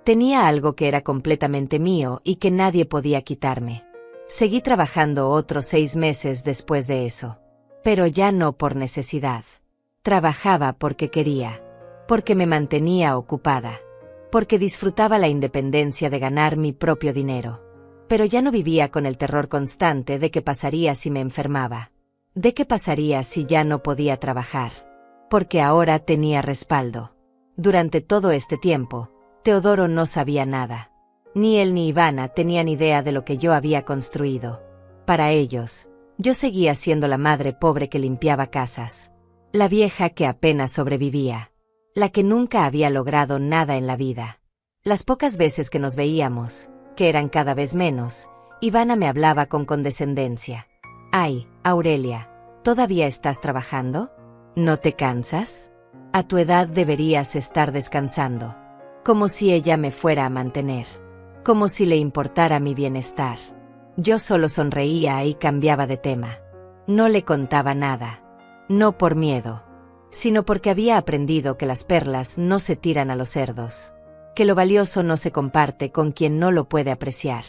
Tenía algo que era completamente mío y que nadie podía quitarme. Seguí trabajando otros 6 meses después de eso. Pero ya no por necesidad. Trabajaba porque quería. Porque me mantenía ocupada. Porque disfrutaba la independencia de ganar mi propio dinero. Pero ya no vivía con el terror constante de qué pasaría si me enfermaba. De qué pasaría si ya no podía trabajar. Porque ahora tenía respaldo. Durante todo este tiempo, Teodoro no sabía nada. Ni él ni Ivana tenían idea de lo que yo había construido. Para ellos, yo seguía siendo la madre pobre que limpiaba casas. La vieja que apenas sobrevivía. La que nunca había logrado nada en la vida. Las pocas veces que nos veíamos, que eran cada vez menos, Ivana me hablaba con condescendencia. «Ay, Aurelia, ¿todavía estás trabajando? ¿No te cansas? A tu edad deberías estar descansando». Como si ella me fuera a mantener. Como si le importara mi bienestar. Yo solo sonreía y cambiaba de tema. No le contaba nada. No por miedo, sino porque había aprendido que las perlas no se tiran a los cerdos. Que lo valioso no se comparte con quien no lo puede apreciar.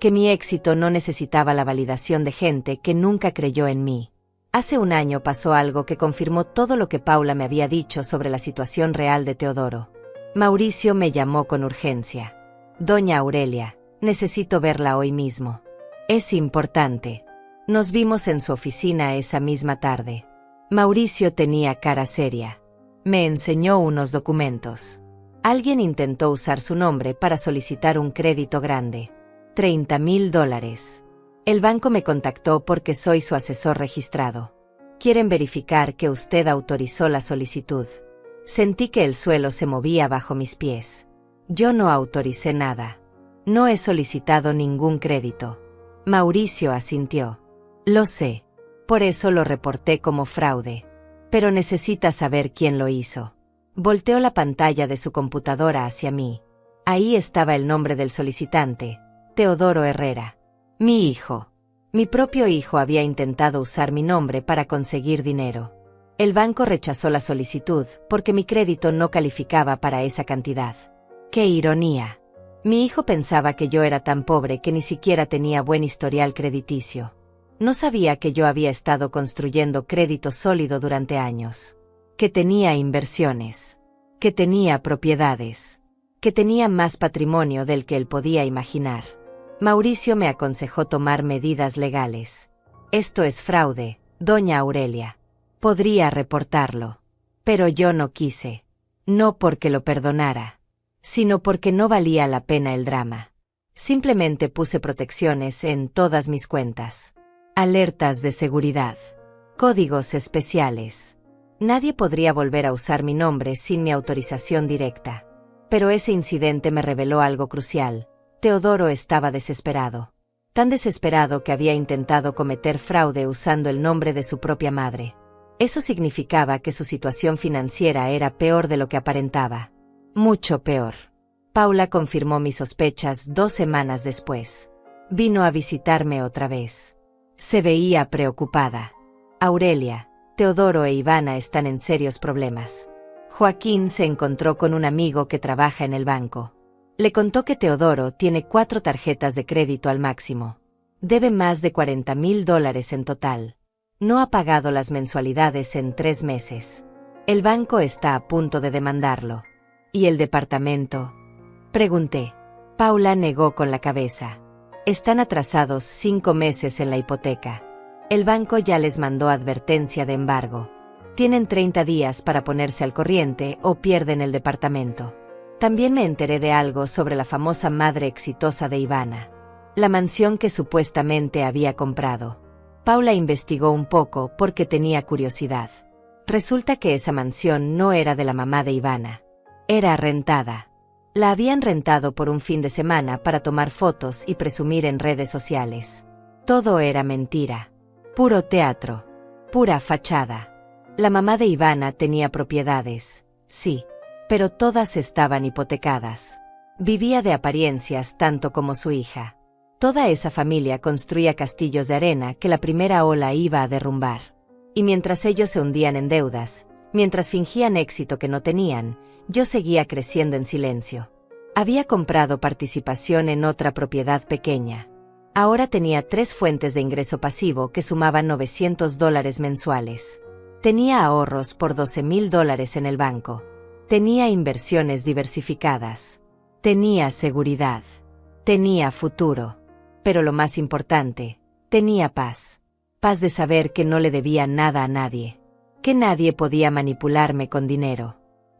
Que mi éxito no necesitaba la validación de gente que nunca creyó en mí. Hace un año pasó algo que confirmó todo lo que Paula me había dicho sobre la situación real de Teodoro. Mauricio me llamó con urgencia. «Doña Aurelia, necesito verla hoy mismo. Es importante». Nos vimos en su oficina esa misma tarde. Mauricio tenía cara seria. Me enseñó unos documentos. Alguien intentó usar su nombre para solicitar un crédito grande. $30,000. El banco me contactó porque soy su asesor registrado. Quieren verificar que usted autorizó la solicitud. Sentí que el suelo se movía bajo mis pies. Yo no autoricé nada. No he solicitado ningún crédito. Mauricio asintió. Lo sé. Por eso lo reporté como fraude. Pero necesita saber quién lo hizo. Volteó la pantalla de su computadora hacia mí. Ahí estaba el nombre del solicitante, Teodoro Herrera. Mi hijo. Mi propio hijo había intentado usar mi nombre para conseguir dinero. El banco rechazó la solicitud porque mi crédito no calificaba para esa cantidad. ¡Qué ironía! Mi hijo pensaba que yo era tan pobre que ni siquiera tenía buen historial crediticio. No sabía que yo había estado construyendo crédito sólido durante años. Que tenía inversiones. Que tenía propiedades. Que tenía más patrimonio del que él podía imaginar. Mauricio me aconsejó tomar medidas legales. Esto es fraude, doña Aurelia. Podría reportarlo. Pero yo no quise. No porque lo perdonara, sino porque no valía la pena el drama. Simplemente puse protecciones en todas mis cuentas. Alertas de seguridad. Códigos especiales. Nadie podría volver a usar mi nombre sin mi autorización directa. Pero ese incidente me reveló algo crucial. Teodoro estaba desesperado. Tan desesperado que había intentado cometer fraude usando el nombre de su propia madre. Eso significaba que su situación financiera era peor de lo que aparentaba. Mucho peor. Paula confirmó mis sospechas 2 semanas después. Vino a visitarme otra vez. Se veía preocupada. Aurelia, Teodoro e Ivana están en serios problemas. Joaquín se encontró con un amigo que trabaja en el banco. Le contó que Teodoro tiene 4 tarjetas de crédito al máximo. Debe más de $40,000 en total. No ha pagado las mensualidades en 3 meses. El banco está a punto de demandarlo. ¿Y el departamento? Pregunté. Paula negó con la cabeza. Están atrasados 5 meses en la hipoteca. El banco ya les mandó advertencia de embargo. Tienen 30 días para ponerse al corriente o pierden el departamento. También me enteré de algo sobre la famosa madre exitosa de Ivana. La mansión que supuestamente había comprado. Paula investigó un poco porque tenía curiosidad. Resulta que esa mansión no era de la mamá de Ivana. Era rentada. La habían rentado por un fin de semana para tomar fotos y presumir en redes sociales. Todo era mentira. Puro teatro. Pura fachada. La mamá de Ivana tenía propiedades, sí, pero todas estaban hipotecadas. Vivía de apariencias tanto como su hija. Toda esa familia construía castillos de arena que la primera ola iba a derrumbar. Y mientras ellos se hundían en deudas, mientras fingían éxito que no tenían, yo seguía creciendo en silencio. Había comprado participación en otra propiedad pequeña. Ahora tenía 3 fuentes de ingreso pasivo que sumaban $900 mensuales. Tenía ahorros por $12,000 en el banco. Tenía inversiones diversificadas. Tenía seguridad. Tenía futuro. Pero lo más importante, tenía paz. Paz de saber que no le debía nada a nadie. Que nadie podía manipularme con dinero.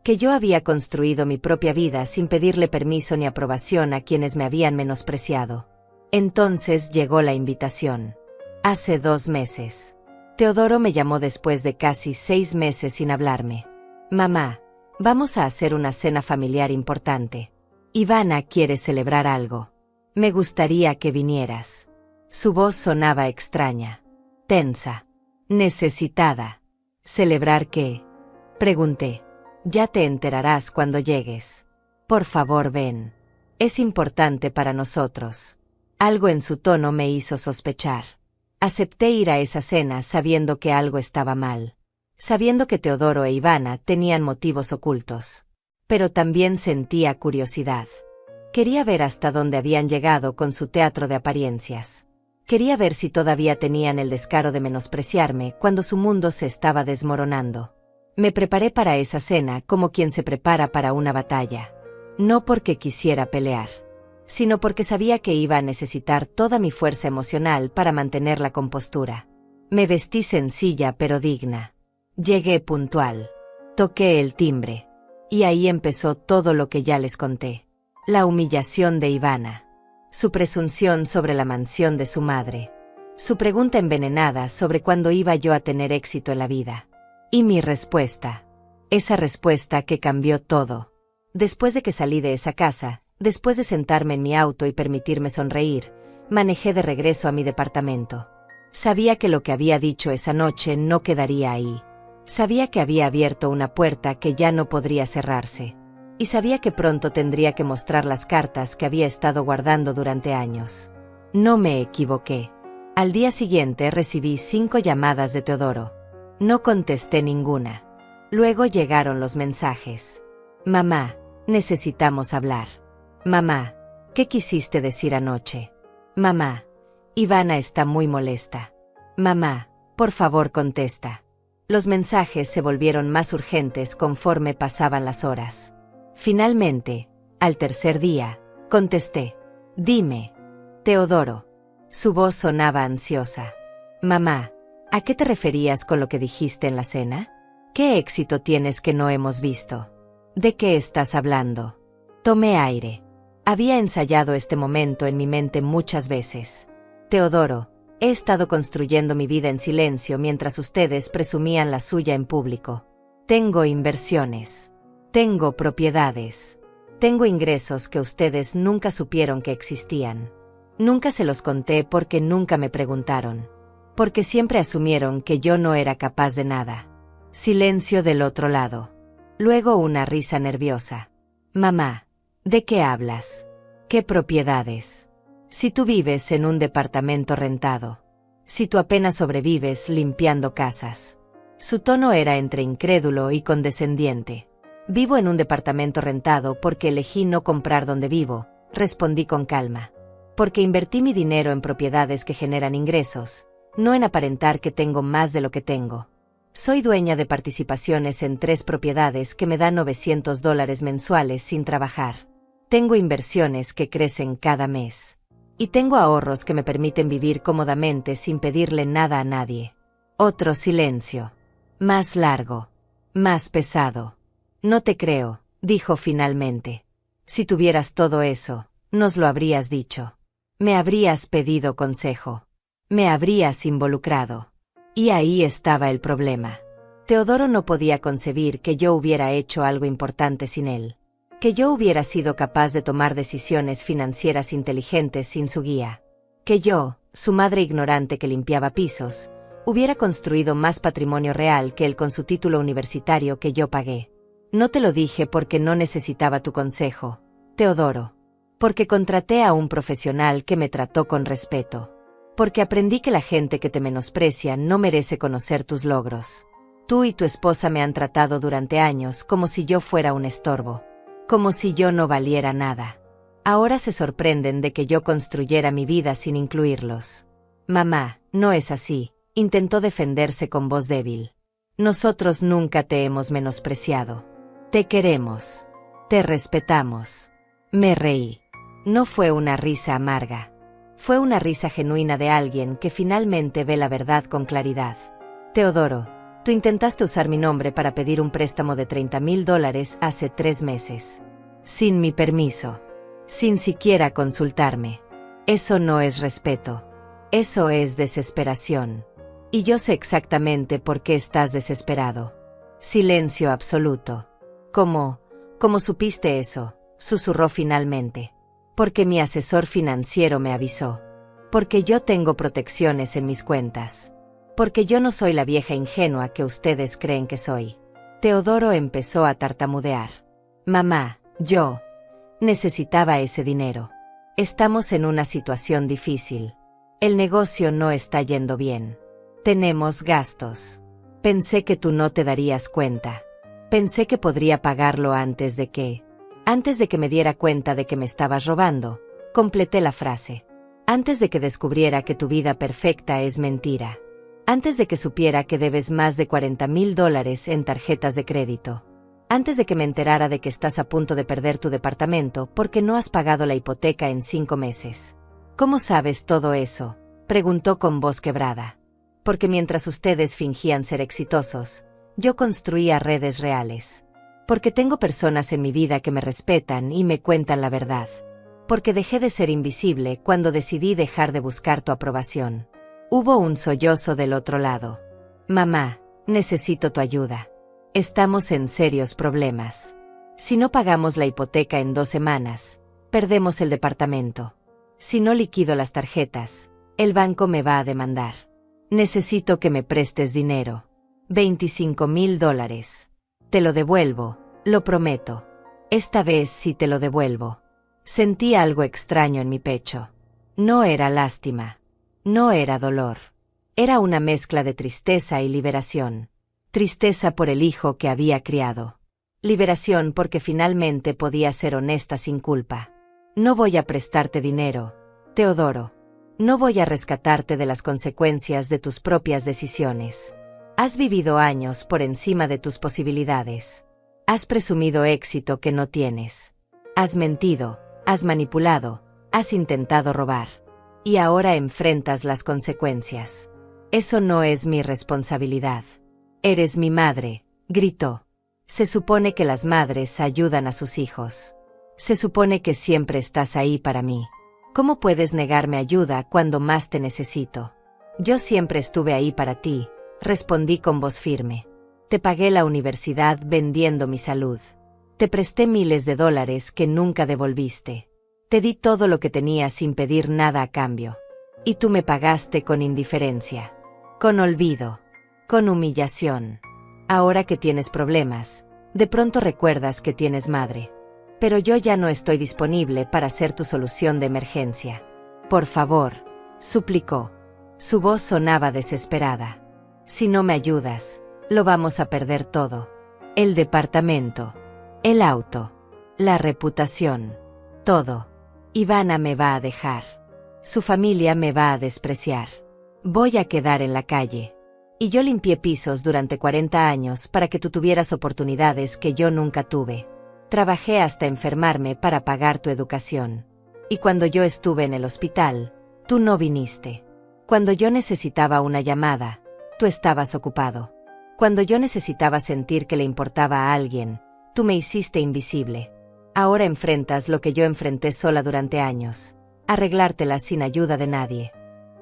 Que yo había construido mi propia vida sin pedirle permiso ni aprobación a quienes me habían menospreciado. Entonces llegó la invitación. Hace 2 meses. Teodoro me llamó después de casi 6 meses sin hablarme. Mamá, vamos a hacer una cena familiar importante. Ivana quiere celebrar algo. Me gustaría que vinieras. Su voz sonaba extraña. Tensa. Necesitada. ¿Celebrar qué? Pregunté. Ya te enterarás cuando llegues. Por favor, ven. Es importante para nosotros. Algo en su tono me hizo sospechar. Acepté ir a esa cena sabiendo que algo estaba mal. Sabiendo que Teodoro e Ivana tenían motivos ocultos. Pero también sentía curiosidad. Quería ver hasta dónde habían llegado con su teatro de apariencias. Quería ver si todavía tenían el descaro de menospreciarme cuando su mundo se estaba desmoronando. Me preparé para esa cena como quien se prepara para una batalla. No porque quisiera pelear, sino porque sabía que iba a necesitar toda mi fuerza emocional para mantener la compostura. Me vestí sencilla pero digna. Llegué puntual. Toqué el timbre. Y ahí empezó todo lo que ya les conté. La humillación de Ivana. Su presunción sobre la mansión de su madre. Su pregunta envenenada sobre cuándo iba yo a tener éxito en la vida. Y mi respuesta. Esa respuesta que cambió todo. Después de que salí de esa casa, después de sentarme en mi auto y permitirme sonreír, manejé de regreso a mi departamento. Sabía que lo que había dicho esa noche no quedaría ahí. Sabía que había abierto una puerta que ya no podría cerrarse. Y sabía que pronto tendría que mostrar las cartas que había estado guardando durante años. No me equivoqué. Al día siguiente recibí 5 llamadas de Teodoro. No contesté ninguna. Luego llegaron los mensajes. Mamá, necesitamos hablar. Mamá, ¿qué quisiste decir anoche? Mamá, Ivana está muy molesta. Mamá, por favor contesta. Los mensajes se volvieron más urgentes conforme pasaban las horas. Finalmente, al tercer día, contesté. Dime. Teodoro. Su voz sonaba ansiosa. Mamá, ¿a qué te referías con lo que dijiste en la cena? ¿Qué éxito tienes que no hemos visto? ¿De qué estás hablando? Tomé aire. Había ensayado este momento en mi mente muchas veces. Teodoro, he estado construyendo mi vida en silencio mientras ustedes presumían la suya en público. Tengo inversiones. Tengo propiedades. Tengo ingresos que ustedes nunca supieron que existían. Nunca se los conté porque nunca me preguntaron. Porque siempre asumieron que yo no era capaz de nada. Silencio del otro lado. Luego una risa nerviosa. Mamá, ¿de qué hablas? ¿Qué propiedades? Si tú vives en un departamento rentado. Si tú apenas sobrevives limpiando casas. Su tono era entre incrédulo y condescendiente. Vivo en un departamento rentado porque elegí no comprar donde vivo, respondí con calma. Porque invertí mi dinero en propiedades que generan ingresos, no en aparentar que tengo más de lo que tengo. Soy dueña de participaciones en 3 propiedades que me dan $900 mensuales sin trabajar. Tengo inversiones que crecen cada mes. Y tengo ahorros que me permiten vivir cómodamente sin pedirle nada a nadie. Otro silencio. Más largo. Más pesado. No te creo, dijo finalmente. Si tuvieras todo eso, nos lo habrías dicho. Me habrías pedido consejo. Me habrías involucrado. Y ahí estaba el problema. Teodoro no podía concebir que yo hubiera hecho algo importante sin él. Que yo hubiera sido capaz de tomar decisiones financieras inteligentes sin su guía. Que yo, su madre ignorante que limpiaba pisos, hubiera construido más patrimonio real que él con su título universitario que yo pagué. No te lo dije porque no necesitaba tu consejo, Teodoro. Porque contraté a un profesional que me trató con respeto. Porque aprendí que la gente que te menosprecia no merece conocer tus logros. Tú y tu esposa me han tratado durante años como si yo fuera un estorbo. Como si yo no valiera nada. Ahora se sorprenden de que yo construyera mi vida sin incluirlos. Mamá, no es así, intentó defenderse con voz débil. Nosotros nunca te hemos menospreciado. Te queremos. Te respetamos. Me reí. No fue una risa amarga. Fue una risa genuina de alguien que finalmente ve la verdad con claridad. Teodoro, tú intentaste usar mi nombre para pedir un préstamo de $30,000 hace 3 meses. Sin mi permiso. Sin siquiera consultarme. Eso no es respeto. Eso es desesperación. Y yo sé exactamente por qué estás desesperado. Silencio absoluto. ¿Cómo supiste eso?, susurró finalmente. Porque mi asesor financiero me avisó. Porque yo tengo protecciones en mis cuentas. Porque yo no soy la vieja ingenua que ustedes creen que soy. Teodoro empezó a tartamudear. Mamá, yo necesitaba ese dinero. Estamos en una situación difícil. El negocio no está yendo bien. Tenemos gastos. Pensé que tú no te darías cuenta. Pensé que podría pagarlo antes de que me diera cuenta de que me estabas robando. Completé la frase. Antes de que descubriera que tu vida perfecta es mentira. Antes de que supiera que debes más de $40,000 en tarjetas de crédito. Antes de que me enterara de que estás a punto de perder tu departamento porque no has pagado la hipoteca en 5 meses. ¿Cómo sabes todo eso?, preguntó con voz quebrada. Porque mientras ustedes fingían ser exitosos, yo construía redes reales. Porque tengo personas en mi vida que me respetan y me cuentan la verdad. Porque dejé de ser invisible cuando decidí dejar de buscar tu aprobación. Hubo un sollozo del otro lado. Mamá, necesito tu ayuda. Estamos en serios problemas. Si no pagamos la hipoteca en 2 semanas, perdemos el departamento. Si no liquido las tarjetas, el banco me va a demandar. Necesito que me prestes dinero. $25,000. Te lo devuelvo, lo prometo. Esta vez sí te lo devuelvo. Sentí algo extraño en mi pecho. No era lástima. No era dolor. Era una mezcla de tristeza y liberación. Tristeza por el hijo que había criado. Liberación porque finalmente podía ser honesta sin culpa. No voy a prestarte dinero, Teodoro. No voy a rescatarte de las consecuencias de tus propias decisiones. Has vivido años por encima de tus posibilidades. Has presumido éxito que no tienes. Has mentido, has manipulado, has intentado robar. Y ahora enfrentas las consecuencias. Eso no es mi responsabilidad. Eres mi madre, gritó. Se supone que las madres ayudan a sus hijos. Se supone que siempre estás ahí para mí. ¿Cómo puedes negarme ayuda cuando más te necesito? Yo siempre estuve ahí para ti, respondí con voz firme. Te pagué la universidad vendiendo mi salud. Te presté miles de dólares que nunca devolviste. Te di todo lo que tenía sin pedir nada a cambio. Y tú me pagaste con indiferencia. Con olvido. Con humillación. Ahora que tienes problemas, de pronto recuerdas que tienes madre. Pero yo ya no estoy disponible para ser tu solución de emergencia. Por favor, suplicó. Su voz sonaba desesperada. Si no me ayudas, lo vamos a perder todo. El departamento, el auto, la reputación, todo. Ivana me va a dejar. Su familia me va a despreciar. Voy a quedar en la calle. Y yo limpié pisos durante 40 años para que tú tuvieras oportunidades que yo nunca tuve. Trabajé hasta enfermarme para pagar tu educación. Y cuando yo estuve en el hospital, tú no viniste. Cuando yo necesitaba una llamada, tú estabas ocupado. Cuando yo necesitaba sentir que le importaba a alguien, tú me hiciste invisible. Ahora enfrentas lo que yo enfrenté sola durante años. Arreglártela sin ayuda de nadie.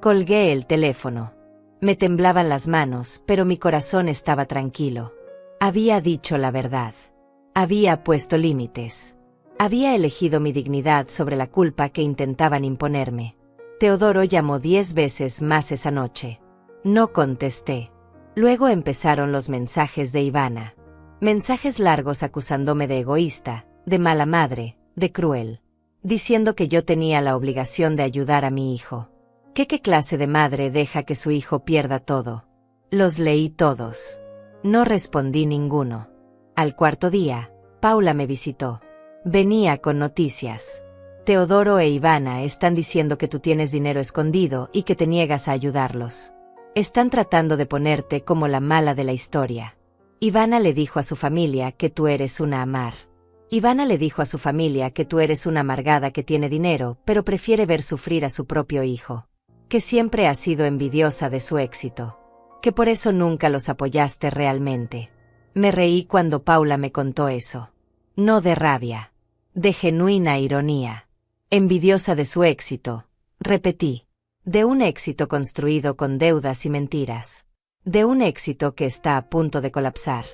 Colgué el teléfono. Me temblaban las manos, pero mi corazón estaba tranquilo. Había dicho la verdad. Había puesto límites. Había elegido mi dignidad sobre la culpa que intentaban imponerme. Teodoro llamó 10 veces más esa noche. No contesté. Luego empezaron los mensajes de Ivana. Mensajes largos acusándome de egoísta, de mala madre, de cruel. Diciendo que yo tenía la obligación de ayudar a mi hijo. ¿Qué clase de madre deja que su hijo pierda todo? Los leí todos. No respondí ninguno. Al cuarto día, Paula me visitó. Venía con noticias. Teodoro e Ivana están diciendo que tú tienes dinero escondido y que te niegas a ayudarlos. Están tratando de ponerte como la mala de la historia. Ivana le dijo a su familia que tú eres una amar. Ivana le dijo a su familia que tú eres una amargada que tiene dinero, pero prefiere ver sufrir a su propio hijo. Que siempre has sido envidiosa de su éxito. Que por eso nunca los apoyaste realmente. Me reí cuando Paula me contó eso. No de rabia. De genuina ironía. Envidiosa de su éxito, repetí. De un éxito construido con deudas y mentiras. De un éxito que está a punto de colapsar.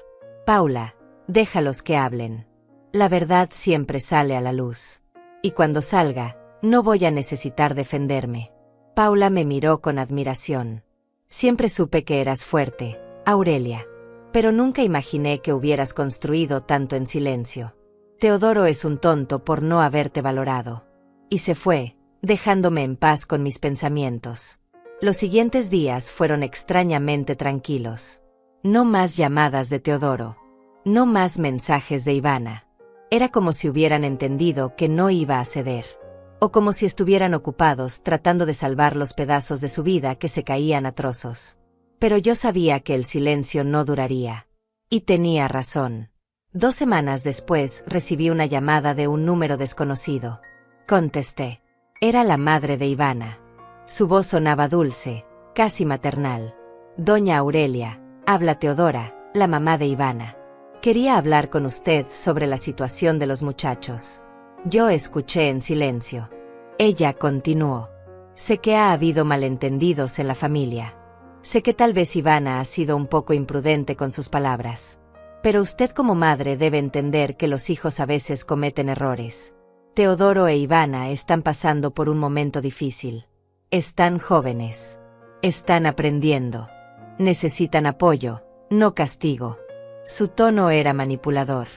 Paula, déjalos que hablen. La verdad siempre sale a la luz. Y cuando salga, no voy a necesitar defenderme. Paula me miró con admiración. Siempre supe que eras fuerte, Aurelia. Pero nunca imaginé que hubieras construido tanto en silencio. Teodoro es un tonto por no haberte valorado. Y se fue, dejándome en paz con mis pensamientos. Los siguientes días fueron extrañamente tranquilos. No más llamadas de Teodoro. No más mensajes de Ivana. Era como si hubieran entendido que no iba a ceder. O como si estuvieran ocupados tratando de salvar los pedazos de su vida que se caían a trozos. Pero yo sabía que el silencio no duraría. Y tenía razón. 2 semanas después recibí una llamada de un número desconocido. Contesté. Era la madre de Ivana. Su voz sonaba dulce, casi maternal. Doña Aurelia, habla Teodora, la mamá de Ivana. Quería hablar con usted sobre la situación de los muchachos. Yo escuché en silencio. Ella continuó. Sé que ha habido malentendidos en la familia. Sé que tal vez Ivana ha sido un poco imprudente con sus palabras. Pero usted como madre debe entender que los hijos a veces cometen errores. Teodoro e Ivana están pasando por un momento difícil. Están jóvenes. Están aprendiendo. Necesitan apoyo, no castigo. Su tono era manipulador.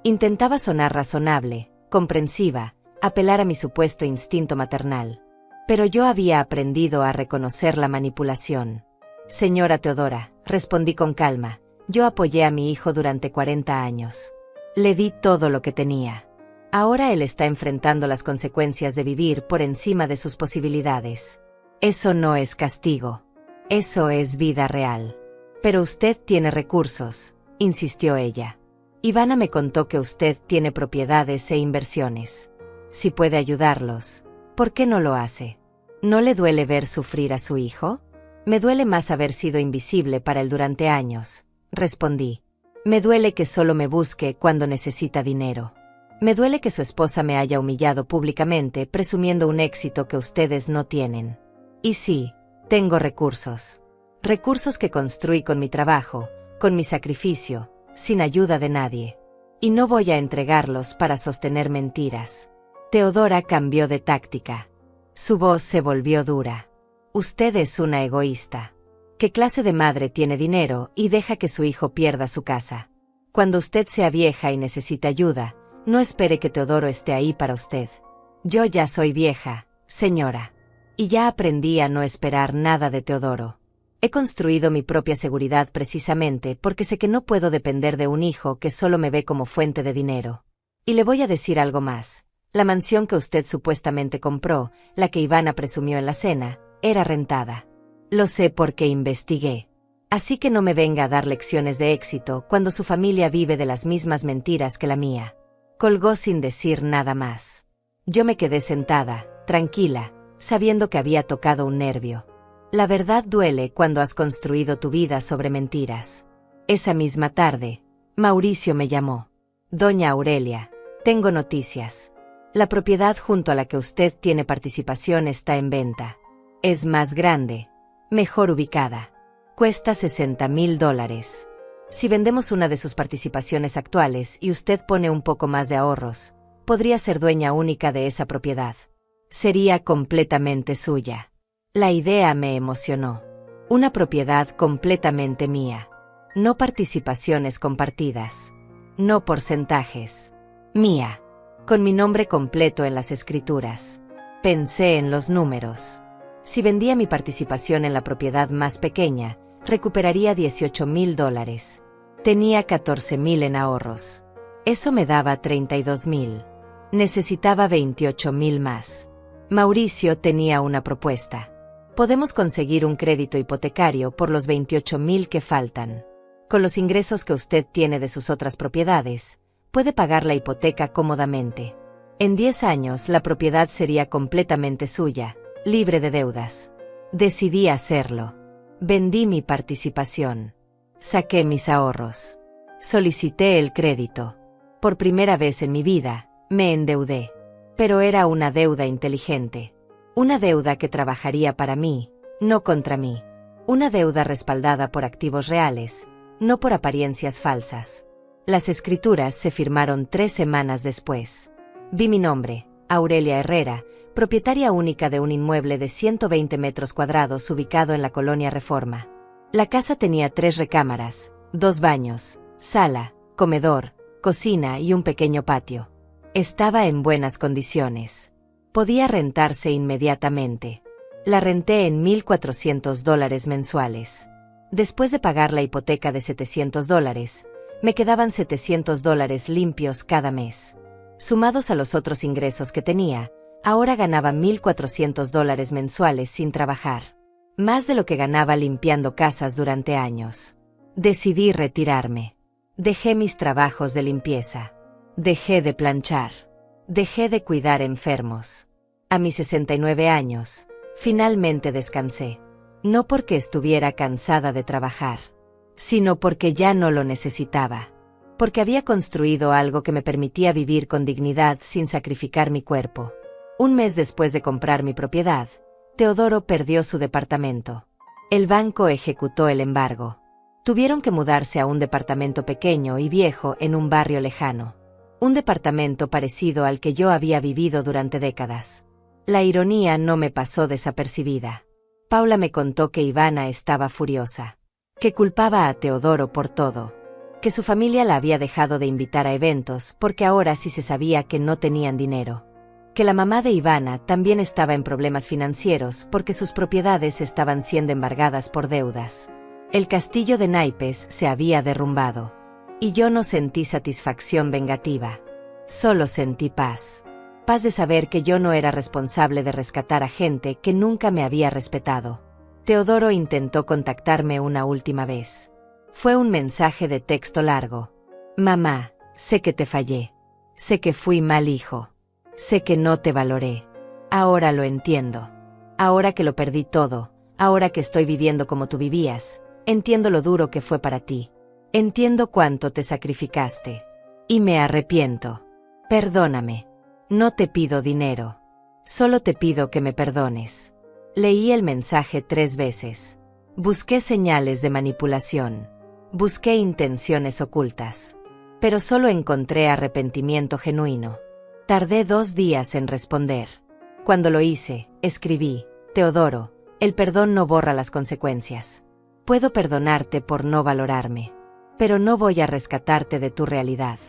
Intentaba sonar razonable, comprensiva, apelar a mi supuesto instinto maternal. Pero yo había aprendido a reconocer la manipulación. Señora Teodora, respondí con calma, yo apoyé a mi hijo durante 40 años. Le di todo lo que tenía. Ahora él está enfrentando las consecuencias de vivir por encima de sus posibilidades. Eso no es castigo. Eso es vida real. Pero usted tiene recursos, insistió ella. Ivana me contó que usted tiene propiedades e inversiones. Si puede ayudarlos, ¿por qué no lo hace? ¿No le duele ver sufrir a su hijo? Me duele más haber sido invisible para él durante años, respondí. Me duele que solo me busque cuando necesita dinero. Me duele que su esposa me haya humillado públicamente presumiendo un éxito que ustedes no tienen. Y sí, tengo recursos. Recursos que construí con mi trabajo, con mi sacrificio, sin ayuda de nadie. Y no voy a entregarlos para sostener mentiras. Teodora cambió de táctica. Su voz se volvió dura. Usted es una egoísta. ¿Qué clase de madre tiene dinero y deja que su hijo pierda su casa? Cuando usted sea vieja y necesite ayuda, no espere que Teodoro esté ahí para usted. Yo ya soy vieja, señora. Y ya aprendí a no esperar nada de Teodoro. He construido mi propia seguridad precisamente porque sé que no puedo depender de un hijo que solo me ve como fuente de dinero. Y le voy a decir algo más. La mansión que usted supuestamente compró, la que Ivana presumió en la cena, era rentada. Lo sé porque investigué. Así que no me venga a dar lecciones de éxito cuando su familia vive de las mismas mentiras que la mía. Colgó sin decir nada más. Yo me quedé sentada, tranquila, sabiendo que había tocado un nervio. La verdad duele cuando has construido tu vida sobre mentiras. Esa misma tarde, Mauricio me llamó. Doña Aurelia, tengo noticias. La propiedad junto a la que usted tiene participación está en venta. Es más grande, mejor ubicada. Cuesta $60,000. Si vendemos una de sus participaciones actuales y usted pone un poco más de ahorros, podría ser dueña única de esa propiedad. Sería completamente suya. La idea me emocionó. Una propiedad completamente mía. No participaciones compartidas. No porcentajes. Mía. Con mi nombre completo en las escrituras. Pensé en los números. Si vendía mi participación en la propiedad más pequeña, recuperaría $18,000. Tenía $14,000 en ahorros. Eso me daba $32,000. Necesitaba $28,000 más. Mauricio tenía una propuesta. Podemos conseguir un crédito hipotecario por los $28,000 que faltan. Con los ingresos que usted tiene de sus otras propiedades, puede pagar la hipoteca cómodamente. En 10 años la propiedad sería completamente suya, libre de deudas. Decidí hacerlo. Vendí mi participación. Saqué mis ahorros. Solicité el crédito. Por primera vez en mi vida, me endeudé. Pero era una deuda inteligente. Una deuda que trabajaría para mí, no contra mí. Una deuda respaldada por activos reales, no por apariencias falsas. Las escrituras se firmaron 3 semanas después. Vi mi nombre, Aurelia Herrera, propietaria única de un inmueble de 120 metros cuadrados ubicado en la colonia Reforma. La casa tenía 3 recámaras, 2 baños, sala, comedor, cocina y un pequeño patio. Estaba en buenas condiciones. Podía rentarse inmediatamente. La renté en $1,400 mensuales. Después de pagar la hipoteca de $700, me quedaban $700 limpios cada mes. Sumados a los otros ingresos que tenía, ahora ganaba $1,400 mensuales sin trabajar. Más de lo que ganaba limpiando casas durante años. Decidí retirarme. Dejé mis trabajos de limpieza. Dejé de planchar. Dejé de cuidar enfermos. A mis 69 años, finalmente descansé. No porque estuviera cansada de trabajar, sino porque ya no lo necesitaba. Porque había construido algo que me permitía vivir con dignidad sin sacrificar mi cuerpo. Un mes después de comprar mi propiedad, Teodoro perdió su departamento. El banco ejecutó el embargo. Tuvieron que mudarse a un departamento pequeño y viejo en un barrio lejano. Un departamento parecido al que yo había vivido durante décadas. La ironía no me pasó desapercibida. Paula me contó que Ivana estaba furiosa. Que culpaba a Teodoro por todo. Que su familia la había dejado de invitar a eventos porque ahora sí se sabía que no tenían dinero. Que la mamá de Ivana también estaba en problemas financieros porque sus propiedades estaban siendo embargadas por deudas. El castillo de naipes se había derrumbado. Y yo no sentí satisfacción vengativa. Solo sentí paz. Paz de saber que yo no era responsable de rescatar a gente que nunca me había respetado. Teodoro intentó contactarme una última vez. Fue un mensaje de texto largo. Mamá, sé que te fallé. Sé que fui mal hijo. Sé que no te valoré. Ahora lo entiendo. Ahora que lo perdí todo, ahora que estoy viviendo como tú vivías, entiendo lo duro que fue para ti. Entiendo cuánto te sacrificaste. Y me arrepiento. Perdóname. No te pido dinero. Solo te pido que me perdones. Leí el mensaje 3 veces. Busqué señales de manipulación. Busqué intenciones ocultas. Pero solo encontré arrepentimiento genuino. Tardé 2 días en responder. Cuando lo hice, escribí: Teodoro, el perdón no borra las consecuencias. Puedo perdonarte por no valorarme. Pero no voy a rescatarte de tu realidad.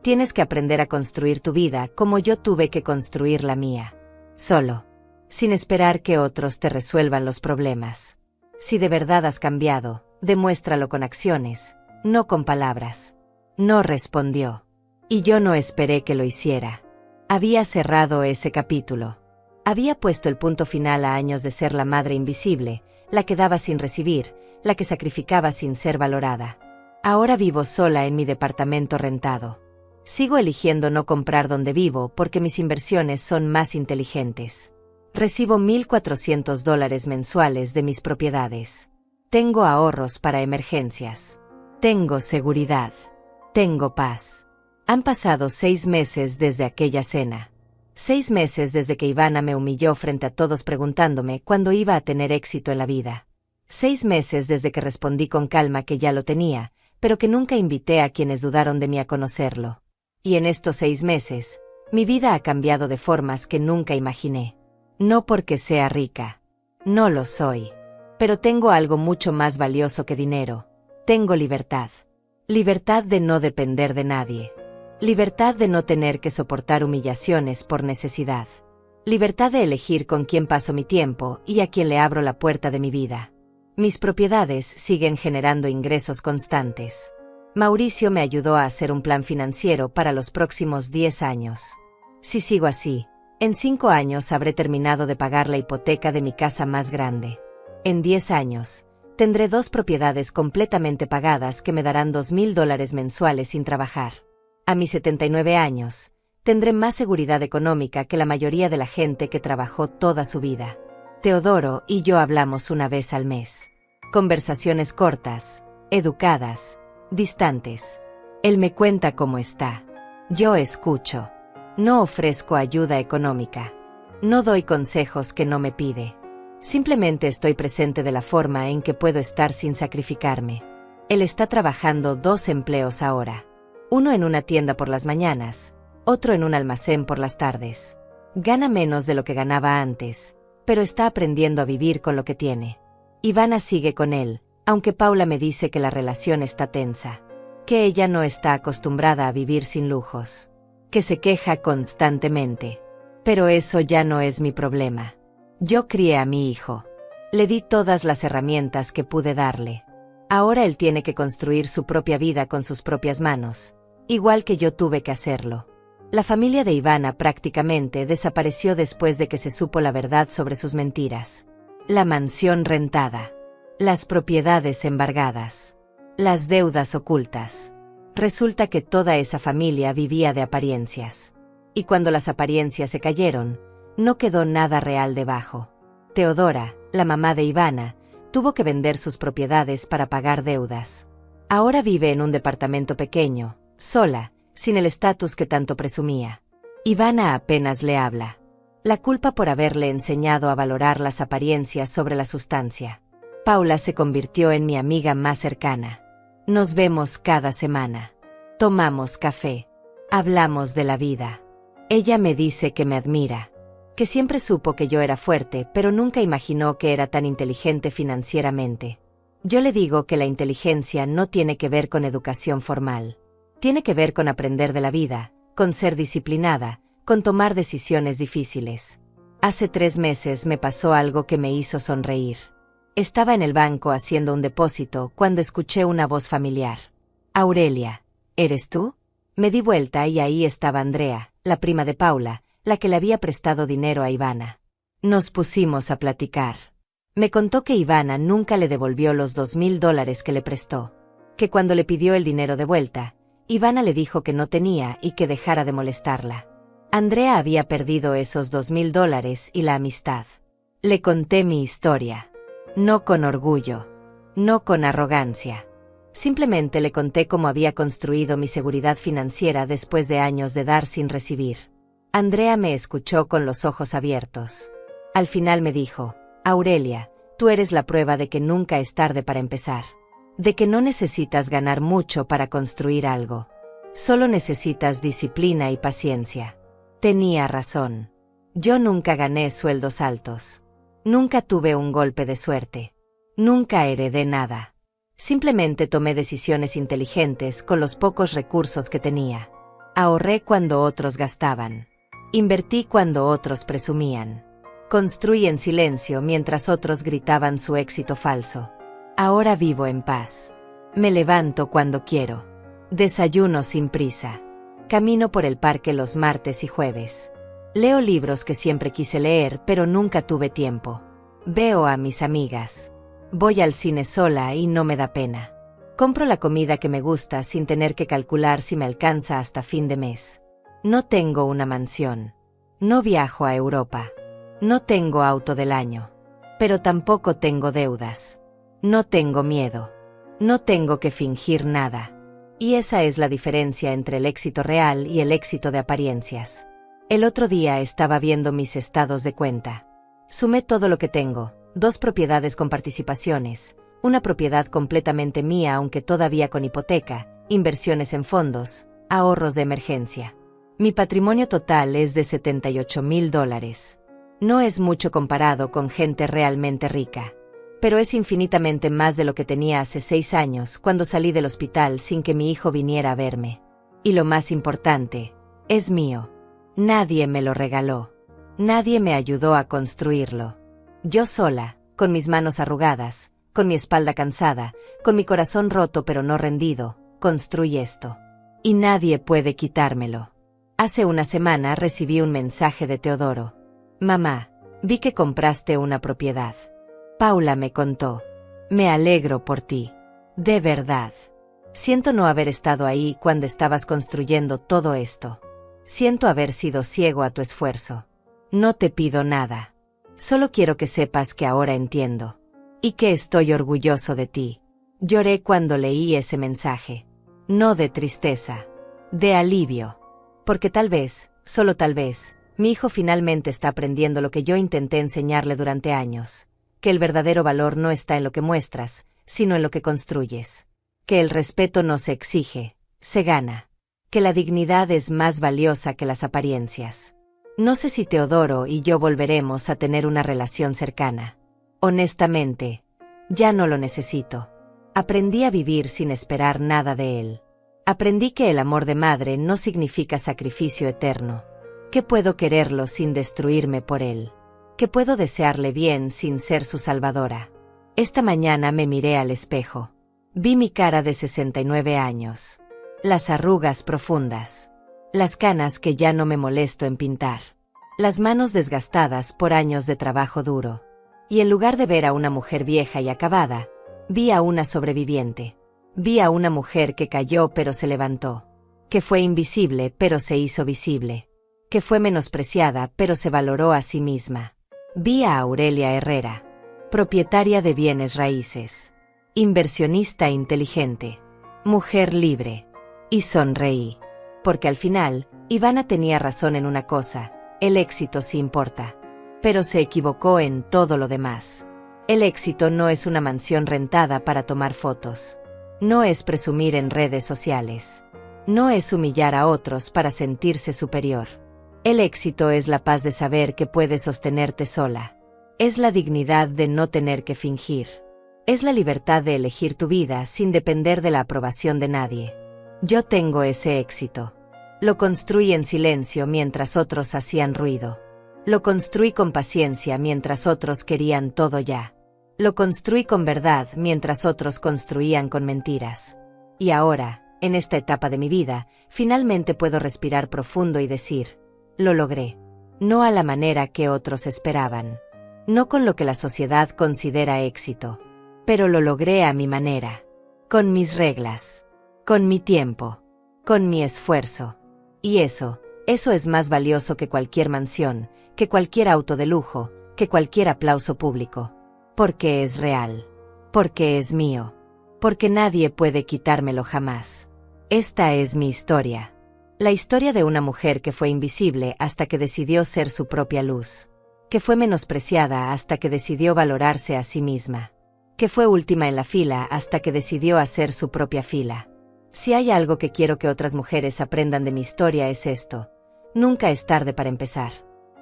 Tienes que aprender a construir tu vida como yo tuve que construir la mía. Solo. Sin esperar que otros te resuelvan los problemas. Si de verdad has cambiado, demuéstralo con acciones, no con palabras. No respondió. Y yo no esperé que lo hiciera. Había cerrado ese capítulo. Había puesto el punto final a años de ser la madre invisible, la que daba sin recibir, la que sacrificaba sin ser valorada. Ahora vivo sola en mi departamento rentado. Sigo eligiendo no comprar donde vivo porque mis inversiones son más inteligentes. Recibo $1,400 mensuales de mis propiedades. Tengo ahorros para emergencias. Tengo seguridad. Tengo paz. Han pasado 6 meses desde aquella cena. 6 meses desde que Ivana me humilló frente a todos preguntándome cuándo iba a tener éxito en la vida. 6 meses desde que respondí con calma que ya lo tenía, pero que nunca invité a quienes dudaron de mí a conocerlo. Y en estos 6 meses, mi vida ha cambiado de formas que nunca imaginé. No porque sea rica. No lo soy. Pero tengo algo mucho más valioso que dinero. Tengo libertad. Libertad de no depender de nadie. Libertad de no tener que soportar humillaciones por necesidad. Libertad de elegir con quién paso mi tiempo y a quién le abro la puerta de mi vida. Mis propiedades siguen generando ingresos constantes. Mauricio me ayudó a hacer un plan financiero para los próximos 10 años. Si sigo así, en 5 años habré terminado de pagar la hipoteca de mi casa más grande. En 10 años, tendré 2 propiedades completamente pagadas que me darán $2,000 mensuales sin trabajar. A mis 79 años, tendré más seguridad económica que la mayoría de la gente que trabajó toda su vida. Teodoro y yo hablamos una vez al mes. Conversaciones cortas, educadas, distantes. Él me cuenta cómo está. Yo escucho. No ofrezco ayuda económica. No doy consejos que no me pide. Simplemente estoy presente de la forma en que puedo estar sin sacrificarme. Él está trabajando 2 empleos ahora. Uno en una tienda por las mañanas, otro en un almacén por las tardes. Gana menos de lo que ganaba antes, pero está aprendiendo a vivir con lo que tiene. Ivana sigue con él, aunque Paula me dice que la relación está tensa, que ella no está acostumbrada a vivir sin lujos, que se queja constantemente. Pero eso ya no es mi problema. Yo crié a mi hijo. Le di todas las herramientas que pude darle. Ahora él tiene que construir su propia vida con sus propias manos, igual que yo tuve que hacerlo. La familia de Ivana prácticamente desapareció después de que se supo la verdad sobre sus mentiras. La mansión rentada. Las propiedades embargadas. Las deudas ocultas. Resulta que toda esa familia vivía de apariencias. Y cuando las apariencias se cayeron, no quedó nada real debajo. Teodora, la mamá de Ivana, tuvo que vender sus propiedades para pagar deudas. Ahora vive en un departamento pequeño, sola, sin el estatus que tanto presumía. Ivana apenas le habla. La culpa por haberle enseñado a valorar las apariencias sobre la sustancia. Paula se convirtió en mi amiga más cercana. Nos vemos cada semana. Tomamos café. Hablamos de la vida. Ella me dice que me admira. Que siempre supo que yo era fuerte, pero nunca imaginó que era tan inteligente financieramente. Yo le digo que la inteligencia no tiene que ver con educación formal. Tiene que ver con aprender de la vida, con ser disciplinada, con tomar decisiones difíciles. Hace 3 meses me pasó algo que me hizo sonreír. Estaba en el banco haciendo un depósito cuando escuché una voz familiar. Aurelia, ¿eres tú? Me di vuelta y ahí estaba Andrea, la prima de Paula, la que le había prestado dinero a Ivana. Nos pusimos a platicar. Me contó que Ivana nunca le devolvió los $2,000 que le prestó. Que cuando le pidió el dinero de vuelta, Ivana le dijo que no tenía y que dejara de molestarla. Andrea había perdido esos $2,000 y la amistad. Le conté mi historia. No con orgullo. No con arrogancia. Simplemente le conté cómo había construido mi seguridad financiera después de años de dar sin recibir. Andrea me escuchó con los ojos abiertos. Al final me dijo, Aurelia, tú eres la prueba de que nunca es tarde para empezar. De que no necesitas ganar mucho para construir algo. Solo necesitas disciplina y paciencia. Tenía razón. Yo nunca gané sueldos altos. Nunca tuve un golpe de suerte. Nunca heredé nada. Simplemente tomé decisiones inteligentes con los pocos recursos que tenía. Ahorré cuando otros gastaban. Invertí cuando otros presumían. Construí en silencio mientras otros gritaban su éxito falso. Ahora vivo en paz. Me levanto cuando quiero. Desayuno sin prisa. Camino por el parque los martes y jueves. Leo libros que siempre quise leer pero nunca tuve tiempo. Veo a mis amigas. Voy al cine sola y no me da pena. Compro la comida que me gusta sin tener que calcular si me alcanza hasta fin de mes. No tengo una mansión. No viajo a Europa. No tengo auto del año. Pero tampoco tengo deudas. No tengo miedo. No tengo que fingir nada. Y esa es la diferencia entre el éxito real y el éxito de apariencias. El otro día estaba viendo mis estados de cuenta. Sumé todo lo que tengo, 2 propiedades con participaciones, una propiedad completamente mía aunque todavía con hipoteca, inversiones en fondos, ahorros de emergencia. Mi patrimonio total es de $78,000. No es mucho comparado con gente realmente rica. Pero es infinitamente más de lo que tenía hace 6 años cuando salí del hospital sin que mi hijo viniera a verme. Y lo más importante, es mío. Nadie me lo regaló. Nadie me ayudó a construirlo. Yo sola, con mis manos arrugadas, con mi espalda cansada, con mi corazón roto pero no rendido, construí esto. Y nadie puede quitármelo. Hace una semana recibí un mensaje de Teodoro. Mamá, vi que compraste una propiedad. Paula me contó. Me alegro por ti. De verdad. Siento no haber estado ahí cuando estabas construyendo todo esto. Siento haber sido ciego a tu esfuerzo. No te pido nada. Solo quiero que sepas que ahora entiendo. Y que estoy orgulloso de ti. Lloré cuando leí ese mensaje. No de tristeza. De alivio. Porque tal vez, solo tal vez, mi hijo finalmente está aprendiendo lo que yo intenté enseñarle durante años. Que el verdadero valor no está en lo que muestras, sino en lo que construyes. Que el respeto no se exige, se gana. Que la dignidad es más valiosa que las apariencias. No sé si Teodoro y yo volveremos a tener una relación cercana. Honestamente, ya no lo necesito. Aprendí a vivir sin esperar nada de él. Aprendí que el amor de madre no significa sacrificio eterno. Que puedo quererlo sin destruirme por él. Que puedo desearle bien sin ser su salvadora. Esta mañana me miré al espejo. Vi mi cara de 69 años. Las arrugas profundas. Las canas que ya no me molesto en pintar. Las manos desgastadas por años de trabajo duro. Y en lugar de ver a una mujer vieja y acabada, vi a una sobreviviente. Vi a una mujer que cayó pero se levantó. Que fue invisible pero se hizo visible. Que fue menospreciada pero se valoró a sí misma. Vi a Aurelia Herrera, propietaria de bienes raíces, inversionista inteligente, mujer libre. Y sonreí. Porque al final, Ivana tenía razón en una cosa, el éxito sí importa. Pero se equivocó en todo lo demás. El éxito no es una mansión rentada para tomar fotos. No es presumir en redes sociales. No es humillar a otros para sentirse superior. El éxito es la paz de saber que puedes sostenerte sola. Es la dignidad de no tener que fingir. Es la libertad de elegir tu vida sin depender de la aprobación de nadie. Yo tengo ese éxito. Lo construí en silencio mientras otros hacían ruido. Lo construí con paciencia mientras otros querían todo ya. Lo construí con verdad mientras otros construían con mentiras. Y ahora, en esta etapa de mi vida, finalmente puedo respirar profundo y decir: lo logré. No a la manera que otros esperaban. No con lo que la sociedad considera éxito. Pero lo logré a mi manera. Con mis reglas. Con mi tiempo. Con mi esfuerzo. Y eso es más valioso que cualquier mansión, que cualquier auto de lujo, que cualquier aplauso público. Porque es real. Porque es mío. Porque nadie puede quitármelo jamás. Esta es mi historia. La historia de una mujer que fue invisible hasta que decidió ser su propia luz. Que fue menospreciada hasta que decidió valorarse a sí misma. Que fue última en la fila hasta que decidió hacer su propia fila. Si hay algo que quiero que otras mujeres aprendan de mi historia es esto: nunca es tarde para empezar.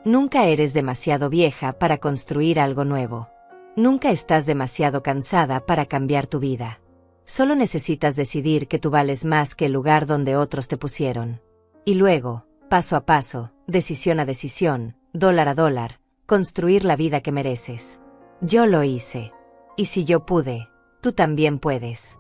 Nunca eres demasiado vieja para construir algo nuevo. Nunca estás demasiado cansada para cambiar tu vida. Solo necesitas decidir que tú vales más que el lugar donde otros te pusieron. Y luego, paso a paso, decisión a decisión, dólar a dólar, construir la vida que mereces. Yo lo hice. Y si yo pude, tú también puedes.